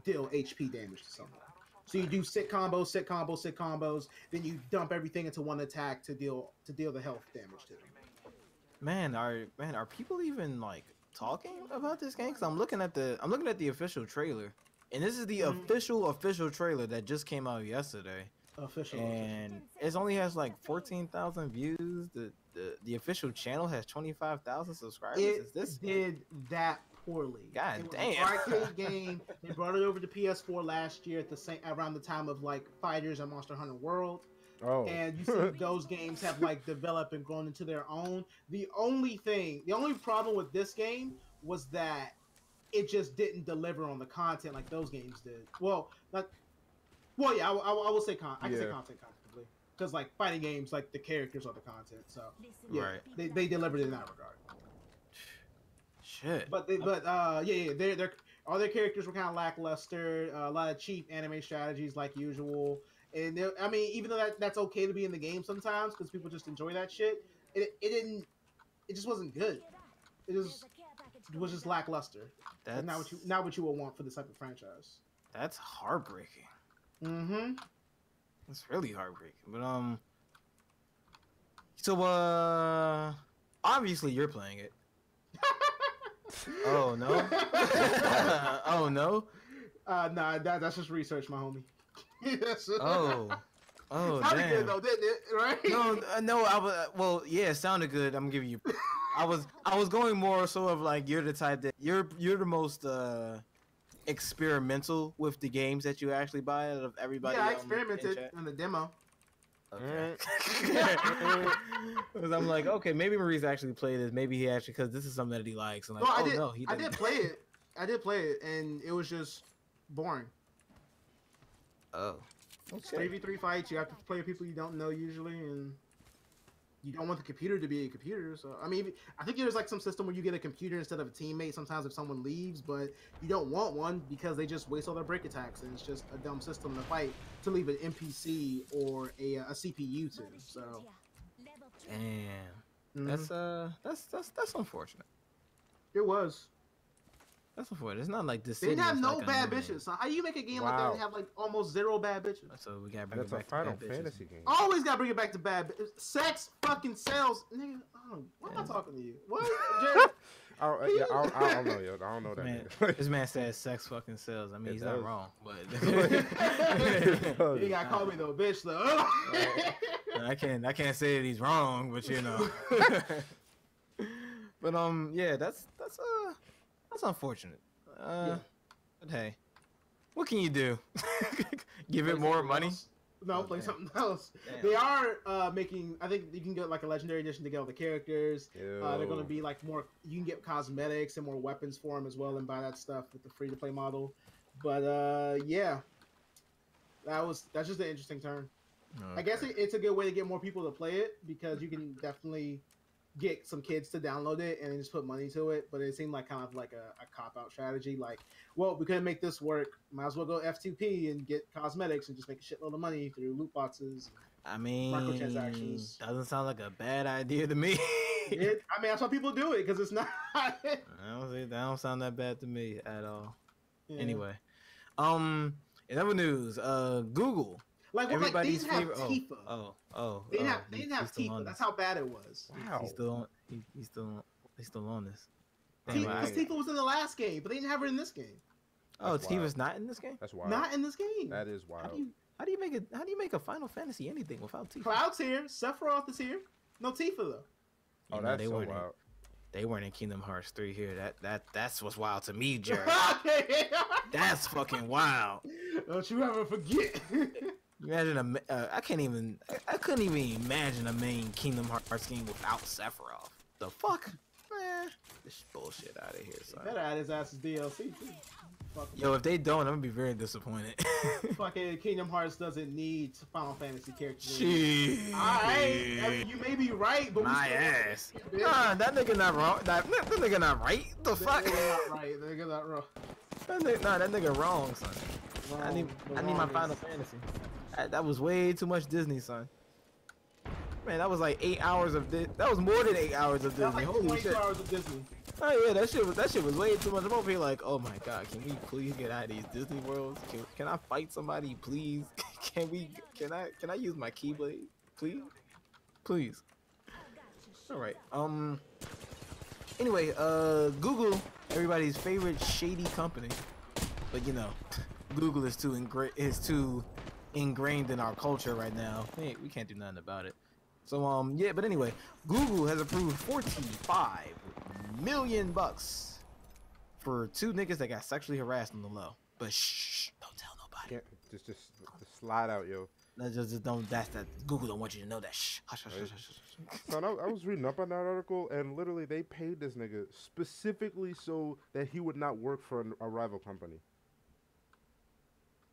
deal HP damage to someone. So you do sit combos, sit combos, sit combos. Then you dump everything into one attack to deal the health damage to them. Man, are people even like talking about this game? Cause I'm looking at the official trailer, and this is the official trailer that just came out yesterday. Official. And it only has like 14,000 views. The official channel has 25,000 subscribers. Is this did that poorly? God it was damn. An arcade game. They brought it over to PS4 last year around the time of like Fighters and Monster Hunter World. Oh. And you see those games have like developed and grown into their own. The only problem with this game was that it just didn't deliver on the content like those games did. Yeah, I will say I can say content comfortably, because like fighting games, like the characters are the content. So yeah, Right. they delivered in that regard. Shit. But all their characters were kind of lackluster. A lot of cheap anime strategies like usual. And I mean, even though that's okay to be in the game sometimes because people just enjoy that shit, it just wasn't good. It was just lackluster. That's not what you would want for this type of franchise. That's heartbreaking. Mm-hmm. That's really heartbreaking. But so obviously you're playing it. Oh no. Oh no. Nah, that's just research, my homie. Oh, sounded damn. good though, didn't it? Right? No. I was yeah, it sounded good. I'm giving you. I was going more so of like you're the type that you're the most experimental with the games that you actually buy out of everybody. Yeah, I experimented in the demo. Okay. Because I'm like, okay, maybe Maurice actually played this. Maybe he actually, because this is something that he likes. And like, No, he I didn't. did play it. I did play it, and it was just boring. Oh. Okay. 3v3 fights, you have to play with people you don't know usually, and you don't want the computer to be a computer. So I mean, I think there's like some system where you get a computer instead of a teammate sometimes if someone leaves, but you don't want one because they just waste all their break attacks, and it's just a dumb system to fight to leave an NPC or a CPU to. So Damn. That's unfortunate. It was. That's unfortunate. It's not like this. They didn't have no like bad bitches. So how you make a game like that and have like almost zero bad bitches? So we gotta bring That's it a back Final to bad bitches. Fantasy game. Always gotta bring it back to bad bitches. Sex fucking sells, nigga. Why am I talking to you? What? Jared? I don't know, yo. I don't know that. Man, nigga. this man says sex fucking sells. I mean, It he's does. not wrong, but You gotta call me though, bitch. Though. I can't say that he's wrong, but you know. But yeah, that's unfortunate. Yeah. But hey, what can you do? Give it more money? No, Oh, play damn. something else. Damn. They are making. I think you can get like a legendary edition to get all the characters. They're going to Yo. be like more. You can get cosmetics and more weapons for them as well, and buy that stuff with the free to play model. But yeah, that's just an interesting turn. I guess it's a good way to get more people to play it because you can definitely get some kids to download it and just put money to it. But it seemed like kind of like a cop-out strategy. Like, well, we couldn't make this work. Might as well go F2P and get cosmetics and just make a shitload of money through loot boxes. I mean, Microtransactions. doesn't sound like a bad idea to me. I mean, that's why people do it because it's not. That don't sound that bad to me at all. Yeah. Anyway, in other news, Google. Like they Everybody's didn't have favorite. Tifa. They didn't have Tifa. That's how bad it was. Wow. He's still on. He's still on this. Because Tifa was in the last game, but they didn't have her in this game. Oh, That's Tifa's wild. not in this game. That's wild. Not in this game. That is wild. How do you make a Final Fantasy anything without Tifa? Cloud's here. Sephiroth is here. No Tifa though. Oh, You know, that's they so weren't wild. They weren't in Kingdom Hearts 3 here. That's what's wild to me, Jared. That's fucking wild. Don't you ever forget. Imagine I couldn't even imagine a main Kingdom Hearts game without Sephiroth. The fuck? Man, this bullshit out of here, son. Better add his ass as DLC too. Fuck Yo, if they don't, I'm gonna be very disappointed. fucking Kingdom Hearts doesn't need Final Fantasy characters. Shit. Alright, I mean, you may be right, but My we ass. still Nah, that nigga not wrong. That nigga not right. The fuck? They're not right. They're not wrong. That nigga wrong, son. I need my Final Fantasy. That was way too much Disney, son. Man, that was like 8 hours of That was more than 8 hours of That's Disney. like Holy 22 shit. hours of Disney. Oh yeah, that shit was way too much. I'm over here like, oh my god, can we please get out of these Disney worlds? Can I fight somebody, please? Can I use my keyblade, please? Please. All right. Anyway, Google, everybody's favorite shady company, but you know, Google is too ingrained in our culture right now. We can't do nothing about it. So yeah, but anyway, Google has approved $45 million for 2 niggas that got sexually harassed on the low. But shh, don't tell nobody. Can't just slide out, yo. Just don't. That's that. Google don't want you to know that. Shh. Hush, hush, hush, hush, hush. Son, I was reading up on that article, and literally they paid this nigga specifically so that he would not work for a rival company.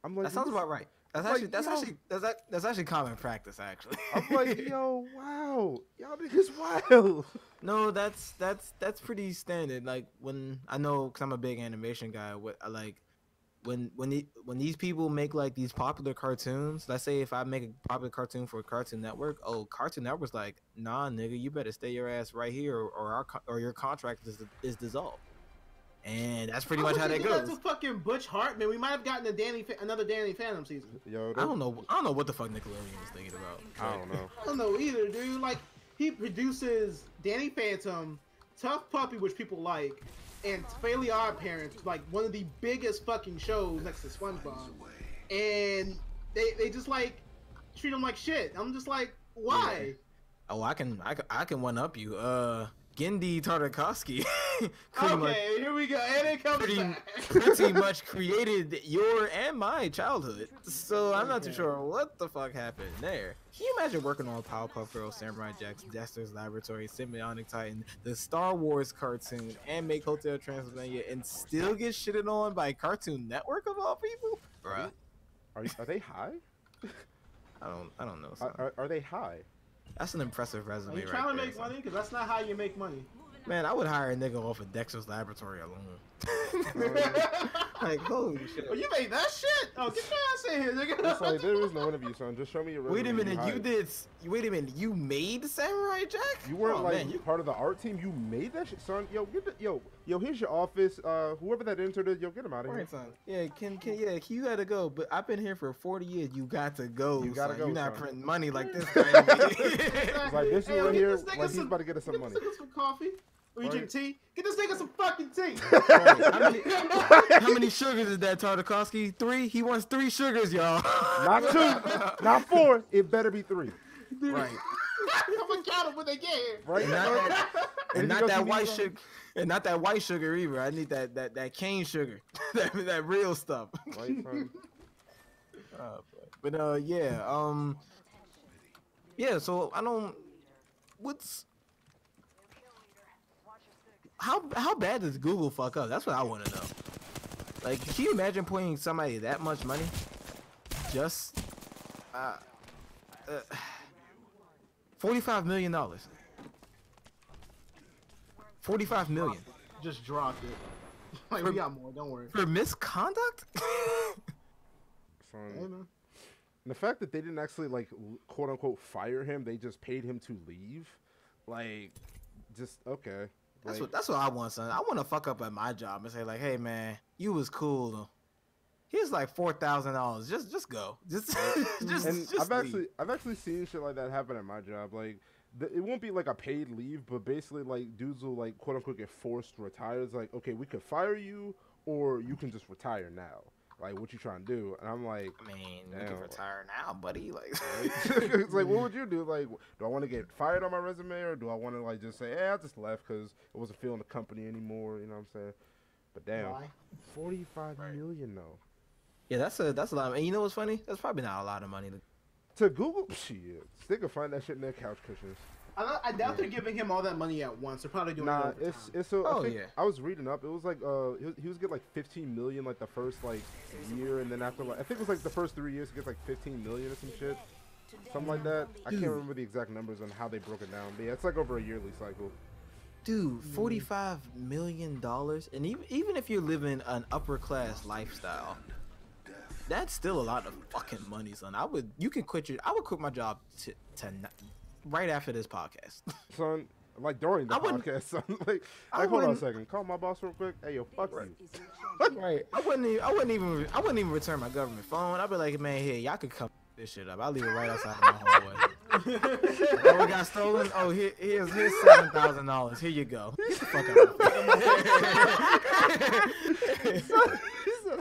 I'm like, that sounds about right. That's actually common practice, actually. I'm like, yo, wow, y'all niggas wild. No, that's pretty standard. Like when I know, cause I'm a big animation guy. What I like. When these people make like these popular cartoons, let's say if I make a popular cartoon for Cartoon Network, Cartoon Network's like, nah, nigga, you better stay your ass right here, or your contract is dissolved, and that's pretty much how that goes. That's a fucking Butch Hartman. We might have gotten another Danny Phantom season. Yo, I don't know what the fuck Nickelodeon was thinking about. I don't know. I don't know either, dude. Like he produces Danny Phantom, Tough Puppy, which people like, and Fairly Odd Parents, like one of the biggest fucking shows next to SpongeBob, and they just like treat them like shit. I'm just like, why? Yeah. Oh, I can one up you. Gendy Tartakovsky. Okay, here we go, and it comes back. Pretty much created your and my childhood, so I'm not too sure what the fuck happened there. Can you imagine working on Powerpuff Girls, Samurai Jack's, Dexter's Laboratory, Symbiotic Titan, the Star Wars cartoon, and make Hotel Transylvania, and still get shitted on by Cartoon Network of all people? Bruh. Are they high? I don't know. Are they high? That's an impressive resume. Are you trying to make money? Because that's not how you make money. Man, I would hire a nigga off of Dexter's Laboratory alone. Like, holy shit. Oh, you made that shit? Oh, get your ass in here, nigga. It's like, there is no interview, son. Just show me your resume. Wait a minute, you made Samurai Jack? You weren't part of the art team. You made that shit, son. Yo, here's your office. Whoever that intern is, yo, get him out of here. Right, son. Yeah, you gotta go. But I've been here for 40 years. You got to go. You gotta go. You're not printing money like this guy. It's like this is right here. Like he's about to get us some money. Get this nigga some coffee. Or you drink tea? Get this nigga some fucking tea. How many sugars is that, Tartakovsky? 3? He wants 3 sugars, y'all. Not 2, not 4. It better be 3. Right. I'm gonna count them when they get here. Right. And not that white sugar. And not that white sugar either. I need that cane sugar. that real stuff. Right, son. But yeah. Yeah. So I don't. How bad does Google fuck up? That's what I want to know. Like, can you imagine paying somebody that much money? Just $45 million. $45 million. Just dropped it. Like, we got more. Don't worry. For misconduct? Hey, man. The fact that they didn't actually, like, quote unquote fire him, they just paid him to leave. Like, just okay. That's what I want, son. I want to fuck up at my job and say like, "Hey, man, you was cool. Here's like $4,000. Just go. Just I've actually seen shit like that happen at my job. Like, it won't be like a paid leave, but basically like dudes will like quote unquote get forced to retire. It's like, okay, we could fire you, or you can just retire now. Like, what you trying to do? And I'm like, I mean, you can retire now, buddy. Like, it's like, what would you do? Like, do I want to get fired on my resume, or do I want to like just say, I just left because I wasn't feeling the company anymore? You know what I'm saying? But damn, $45 million though. Yeah, that's a lot. And you know what's funny? That's probably not a lot of money to Google. Shit, they could find that shit in their couch cushions. I doubt they're giving him all that money at once. They're probably doing it it's so. I was reading up. It was like he was getting like 15 million like the first like year, and then after like I think it was like the first 3 years he gets like 15 million or some shit, something like that. I can't remember the exact numbers on how they broke it down, but yeah, it's like over a yearly cycle. Dude, $45 million, and even if you're living an upper class lifestyle, that's still a lot of fucking money, son. I would quit my job right after this podcast. Son, Like during the I wouldn't- podcast, son. Like I hold on a wouldn't- second. Call my boss real quick. Hey, yo, fuck you. Right. I wouldn't even return my government phone. I'd be like, man, here, y'all could come this shit up. I'll leave it right outside of my hallway. Oh, we got stolen. Oh, here's $7,000. Here you go. Get the fuck out.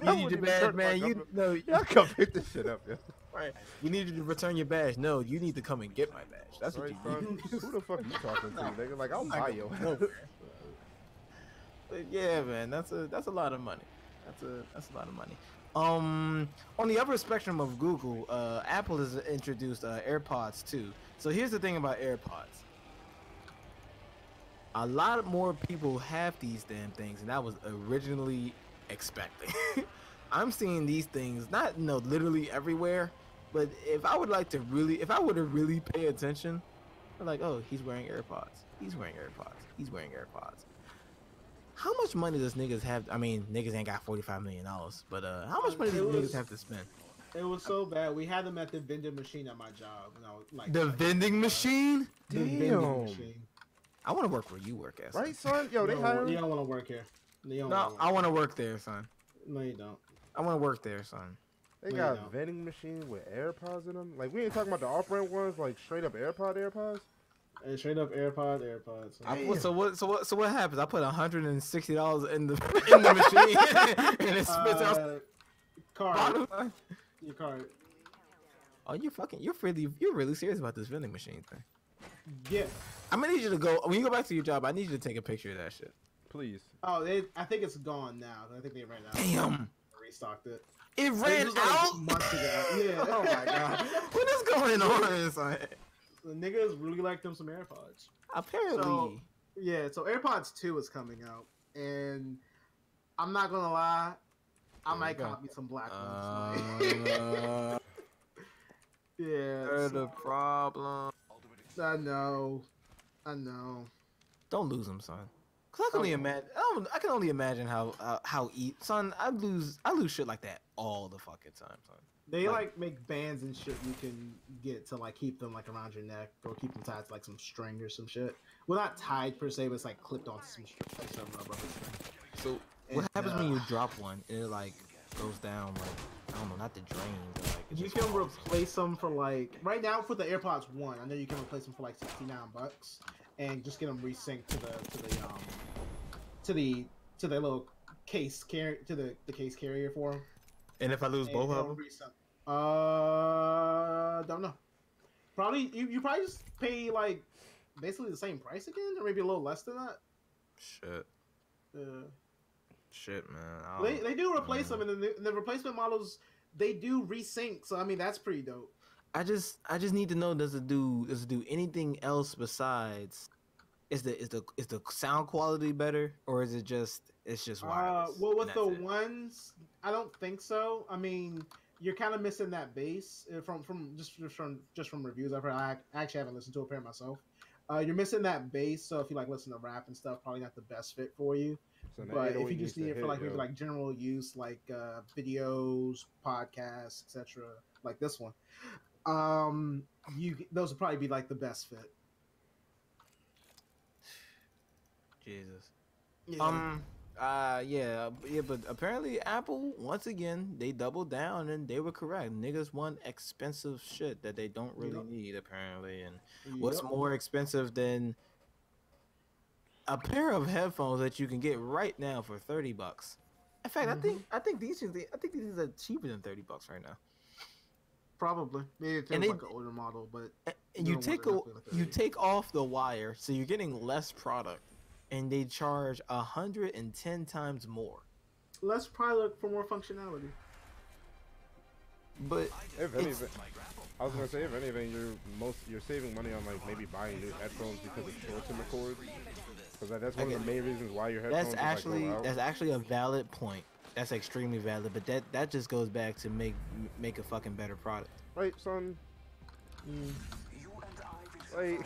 You need your badge, man. You know. Y'all come pick this shit up, yo. Right. You need to return your badge. No, you need to come and get my badge. That's what Right, you need. son? Who the fuck you talking to, nigga? Like, I'll buy yo. But yeah, man, that's a lot of money. That's a lot of money. On the other spectrum of Google, Apple has introduced AirPods too. So here's the thing about AirPods. A lot more people have these damn things than I was originally expecting. I'm seeing these things not literally everywhere, but if I were to really pay attention, I'm like, oh, he's wearing AirPods. He's wearing AirPods. He's wearing AirPods. How much money does niggas have? I mean, niggas ain't got $45 million, but how much money do niggas have to spend? It was so bad. We had them at the vending machine at my job. You know, like The vending machine? The vending machine. I want to work where you work at. Son. Right, son? Yo, they No, hiring? you don't want to work here. You don't No, wanna work I want to work there, son. here. No, you don't. I want to work there, son. They No, got you don't. vending machine with AirPods in them. Like, we ain't talking about the off-brand ones, like straight up AirPods. And straight up AirPods. So what happens? I put $160 in the machine, and it spits out. Card. Your card. Oh, you're really serious about this vending machine thing. Yeah. I'm gonna need you to go when you go back to your job. I need you to take a picture of that shit. Please. Oh, I think it's gone now. I think they ran out. Damn. Restocked it. It ran was out. like months ago. Yeah. Oh my god. What is going on? Son? The niggas really like them some AirPods. Apparently. So AirPods 2 is coming out, and I'm not gonna lie, I might copy some black ones. Yeah. They're the problem. I know. Don't lose them, son. Cause I can only imagine. I can only imagine how son. I lose shit like that all the fucking time, son. They like make bands and shit you can get to like keep them like around your neck or keep them tied to like some string or some shit. Well, not tied per se, but it's like clipped onto some string, like some rubber string. So what happens when you drop one and it like goes down like I don't know, not the drain, but like it You just can falls? replace them for like right now for the AirPods 1. I know you can replace them for like $69 and just get them resynced to the little case case carrier for them. And if I lose both of them, don't know. Probably you probably just pay like basically the same price again, or maybe a little less than that. shit, Yeah. shit, man. They do replace them, and the replacement models they do resync. So I mean that's pretty dope. I just need to know does it do anything else besides is the sound quality better or is it just wireless? Well, with and the that's it? ones, I don't think so. I mean, you're kind of missing that bass from reviews I've heard. I actually haven't listened to a pair myself. You're missing that bass, so if you like listen to rap and stuff, probably not the best fit for you. So now But know if what you just needs need to it for like hit, maybe yo. like general use, like videos, podcasts, etc., like this one, those would probably be like the best fit. Jesus. Yeah. But apparently Apple once again they doubled down and they were correct. Niggas want expensive shit that they don't really need apparently. And what's more expensive than a pair of headphones that you can get right now for $30? In fact, I think these are cheaper than $30 right now. Probably. Maybe if it And was they- like an older model, but And you take off the wire, so you're getting less product, and they charge 110 times more. let's probably look for more functionality. But If it's- anything, I was gonna say if anything, you're saving money on like maybe buying new headphones because it shorts in the cord. Because that's one of the main reasons why your headphones that's actually a valid point. That's extremely valid. But that just goes back to make a fucking better product. right, son. Like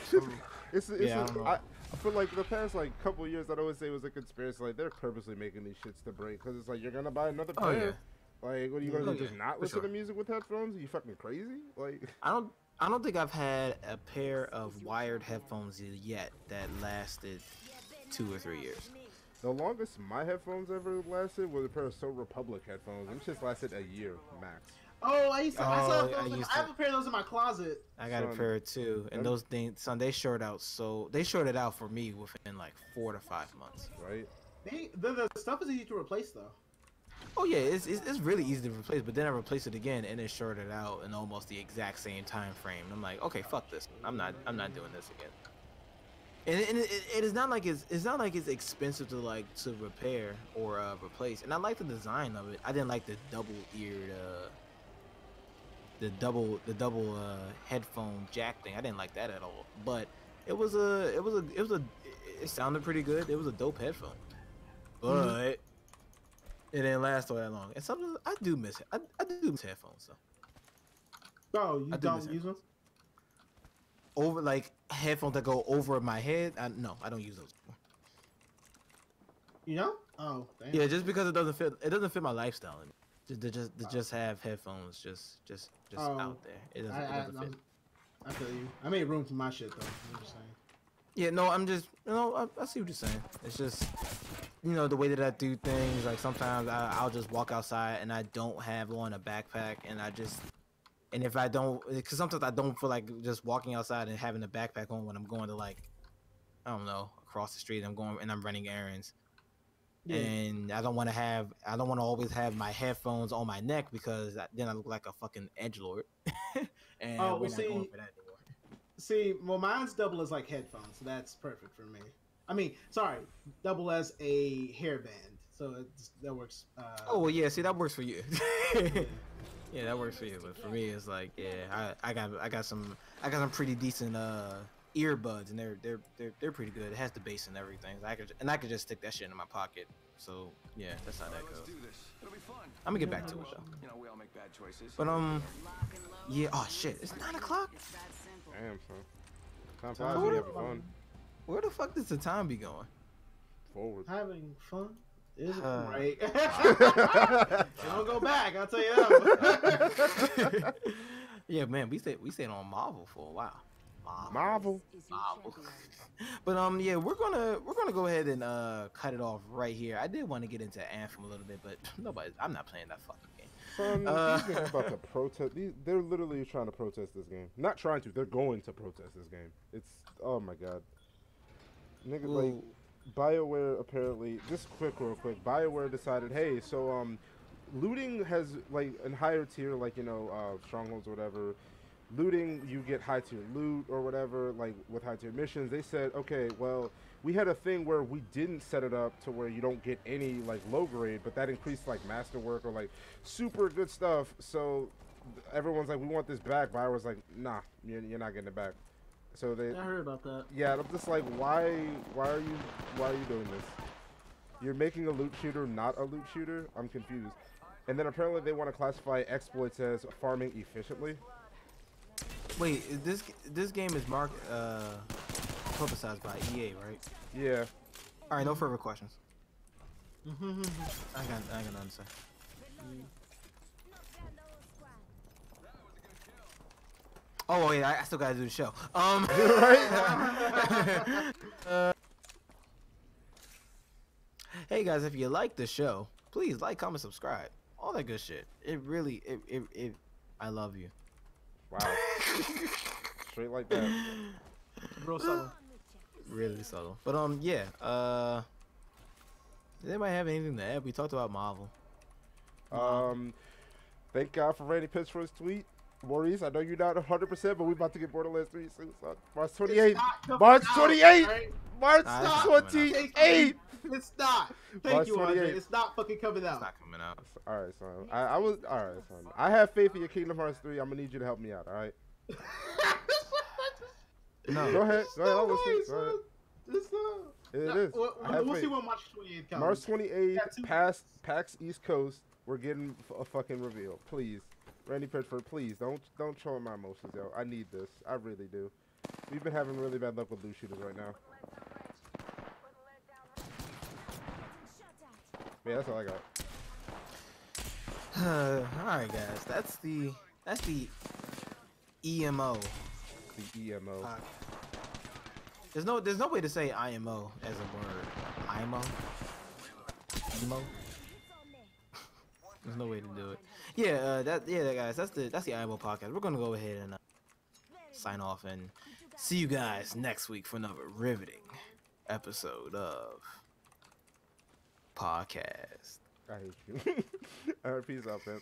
Yeah, I don't know. I feel like the past like couple years I'd always say was a conspiracy. Like they're purposely making these shits to break because it's like you're gonna buy another pair. Oh, yeah. Like what are you gonna Oh, do? Just yeah, not for listen to sure. music with headphones? Are you fucking crazy? Like I I don't think I've had a pair of wired headphones yet that lasted 2 or 3 years. The longest my headphones ever lasted was a pair of So Republic headphones. Them just lasted a year max. Oh, I still have I those. used I have to- a pair of those in my closet. I got a Son, pair too, and them- those things, son, they shorted out. So they shorted out for me within like 4 to 5 months. Right? The stuff is easy to replace though. Oh yeah, it's really easy to replace, but then I replace it again and it shorted out in almost the exact same time frame. I'm like, okay, fuck this. I'm not doing this again. And it is not like it's not like it's expensive to repair or replace. And I like the design of it. I didn't like the double-eared the double headphone jack thing. I didn't like that at all. But it sounded pretty good. It was a dope headphone. But it didn't last all that long. And sometimes I do miss it. I do miss headphones though. Oh, you I do miss don't use them? Over like headphones that go over my head. No, I don't use those. You know? Oh, damn. Yeah, just because it doesn't fit my lifestyle. Just have headphones just out there. It doesn't fit. I feel you. I made room for my shit though. I'm just saying. Yeah, no, I'm just I see what you're saying. It's just the way that I do things. Like sometimes I'll just walk outside and I don't have on a backpack, and if I don't, because sometimes I don't feel like just walking outside and having a backpack on when I'm going to like, I don't know, across the street. I'm running errands. Yeah. And I don't want to always have my headphones on my neck because then I look like a fucking edgelord. And Oh, we're well, not going see- for that anymore. See, well, mine's double as like headphones, so that's perfect for me. I mean, sorry, double as a hairband, so that works. Oh well, yeah. See, that works for you. Yeah, that works for you. But for me, it's like, yeah, I got some pretty decent earbuds, and they're pretty good. It has the bass and everything. I could just stick that shit in my pocket. So yeah, that's how that Let's goes. do this. It'll be fun. I'm gonna get back to it though. You know, we all make bad choices. But yeah. Oh shit, it's 9 o'clock. Damn, son. Time flies when you having fun. Where the fuck does the time be going? Forward. Having fun is Uh. right. Don't go back. I'll tell you that. Yeah, man, we stayed on Marvel for a while. Marvel. But yeah, we're gonna go ahead and cut it off right here. I did want to get into Anthem a little bit, but I'm not playing that fucking game. Son, these niggas about to protest. They're literally trying to protest this game. Not trying to. They're going to protest this game. It's oh my god. Nigga, like Ooh. BioWare apparently. Just real quick. BioWare decided, hey, so looting has like in higher tier, like strongholds or whatever. Looting, you get high tier loot or whatever, like with high tier missions. They said, okay, well, we had a thing where we didn't set it up to where you don't get any like low grade, but that increased like masterwork or like super good stuff. So everyone's like, we want this back. Buyer was like, nah, you're not getting it back. So they, I heard about that. yeah, I'm just like, why are you doing this? You're making a loot shooter not a loot shooter. I'm confused. And then apparently they want to classify exploits as farming efficiently. Wait, this game is marked publicized by EA, right? Yeah. All right, no further questions. I got nothing to say. Oh wait, I still gotta do the show. Hey guys, if you like the show, please like, comment, subscribe, all that good shit. It really, I love you. Wow. Straight like that. Real subtle. Really subtle. But yeah. Does anybody have anything to add? We talked about Marvel. Thank God for Randy Pitchford's tweet. Maurice, I know you're not 100%, but we about to get Borderlands 3 soon, son. March 28th. March 28th. Right? March Nah, it's not coming 28th. It's not. Thank March you, Andre. 28th. It's not fucking coming It's out. not coming out. All right, son. I was all right, son. I have faith in your Kingdom Hearts 3. I'm gonna need you to help me out. All right. No. Go ahead. Go ahead. I'll No way, listen. Go ahead. son. It's not. It is. I have We'll see faith. when March 28th comes. March 28th, Yeah, two- past PAX East Coast. We're getting a fucking reveal. Please, Randy Pitchford. Please don't show my emotions, yo. I need this. I really do. We've been having really bad luck with loot shooters right now. Yeah, that's all I got. All right, guys. That's the EMO. The EMO. There's no way to say IMO as a word. IMO. EMO. There's no way to do it. Yeah, guys. That's the IMO podcast. We're gonna go ahead and sign off and see you guys next week for another riveting episode of podcast. I hate you. Alright, peace out, fam.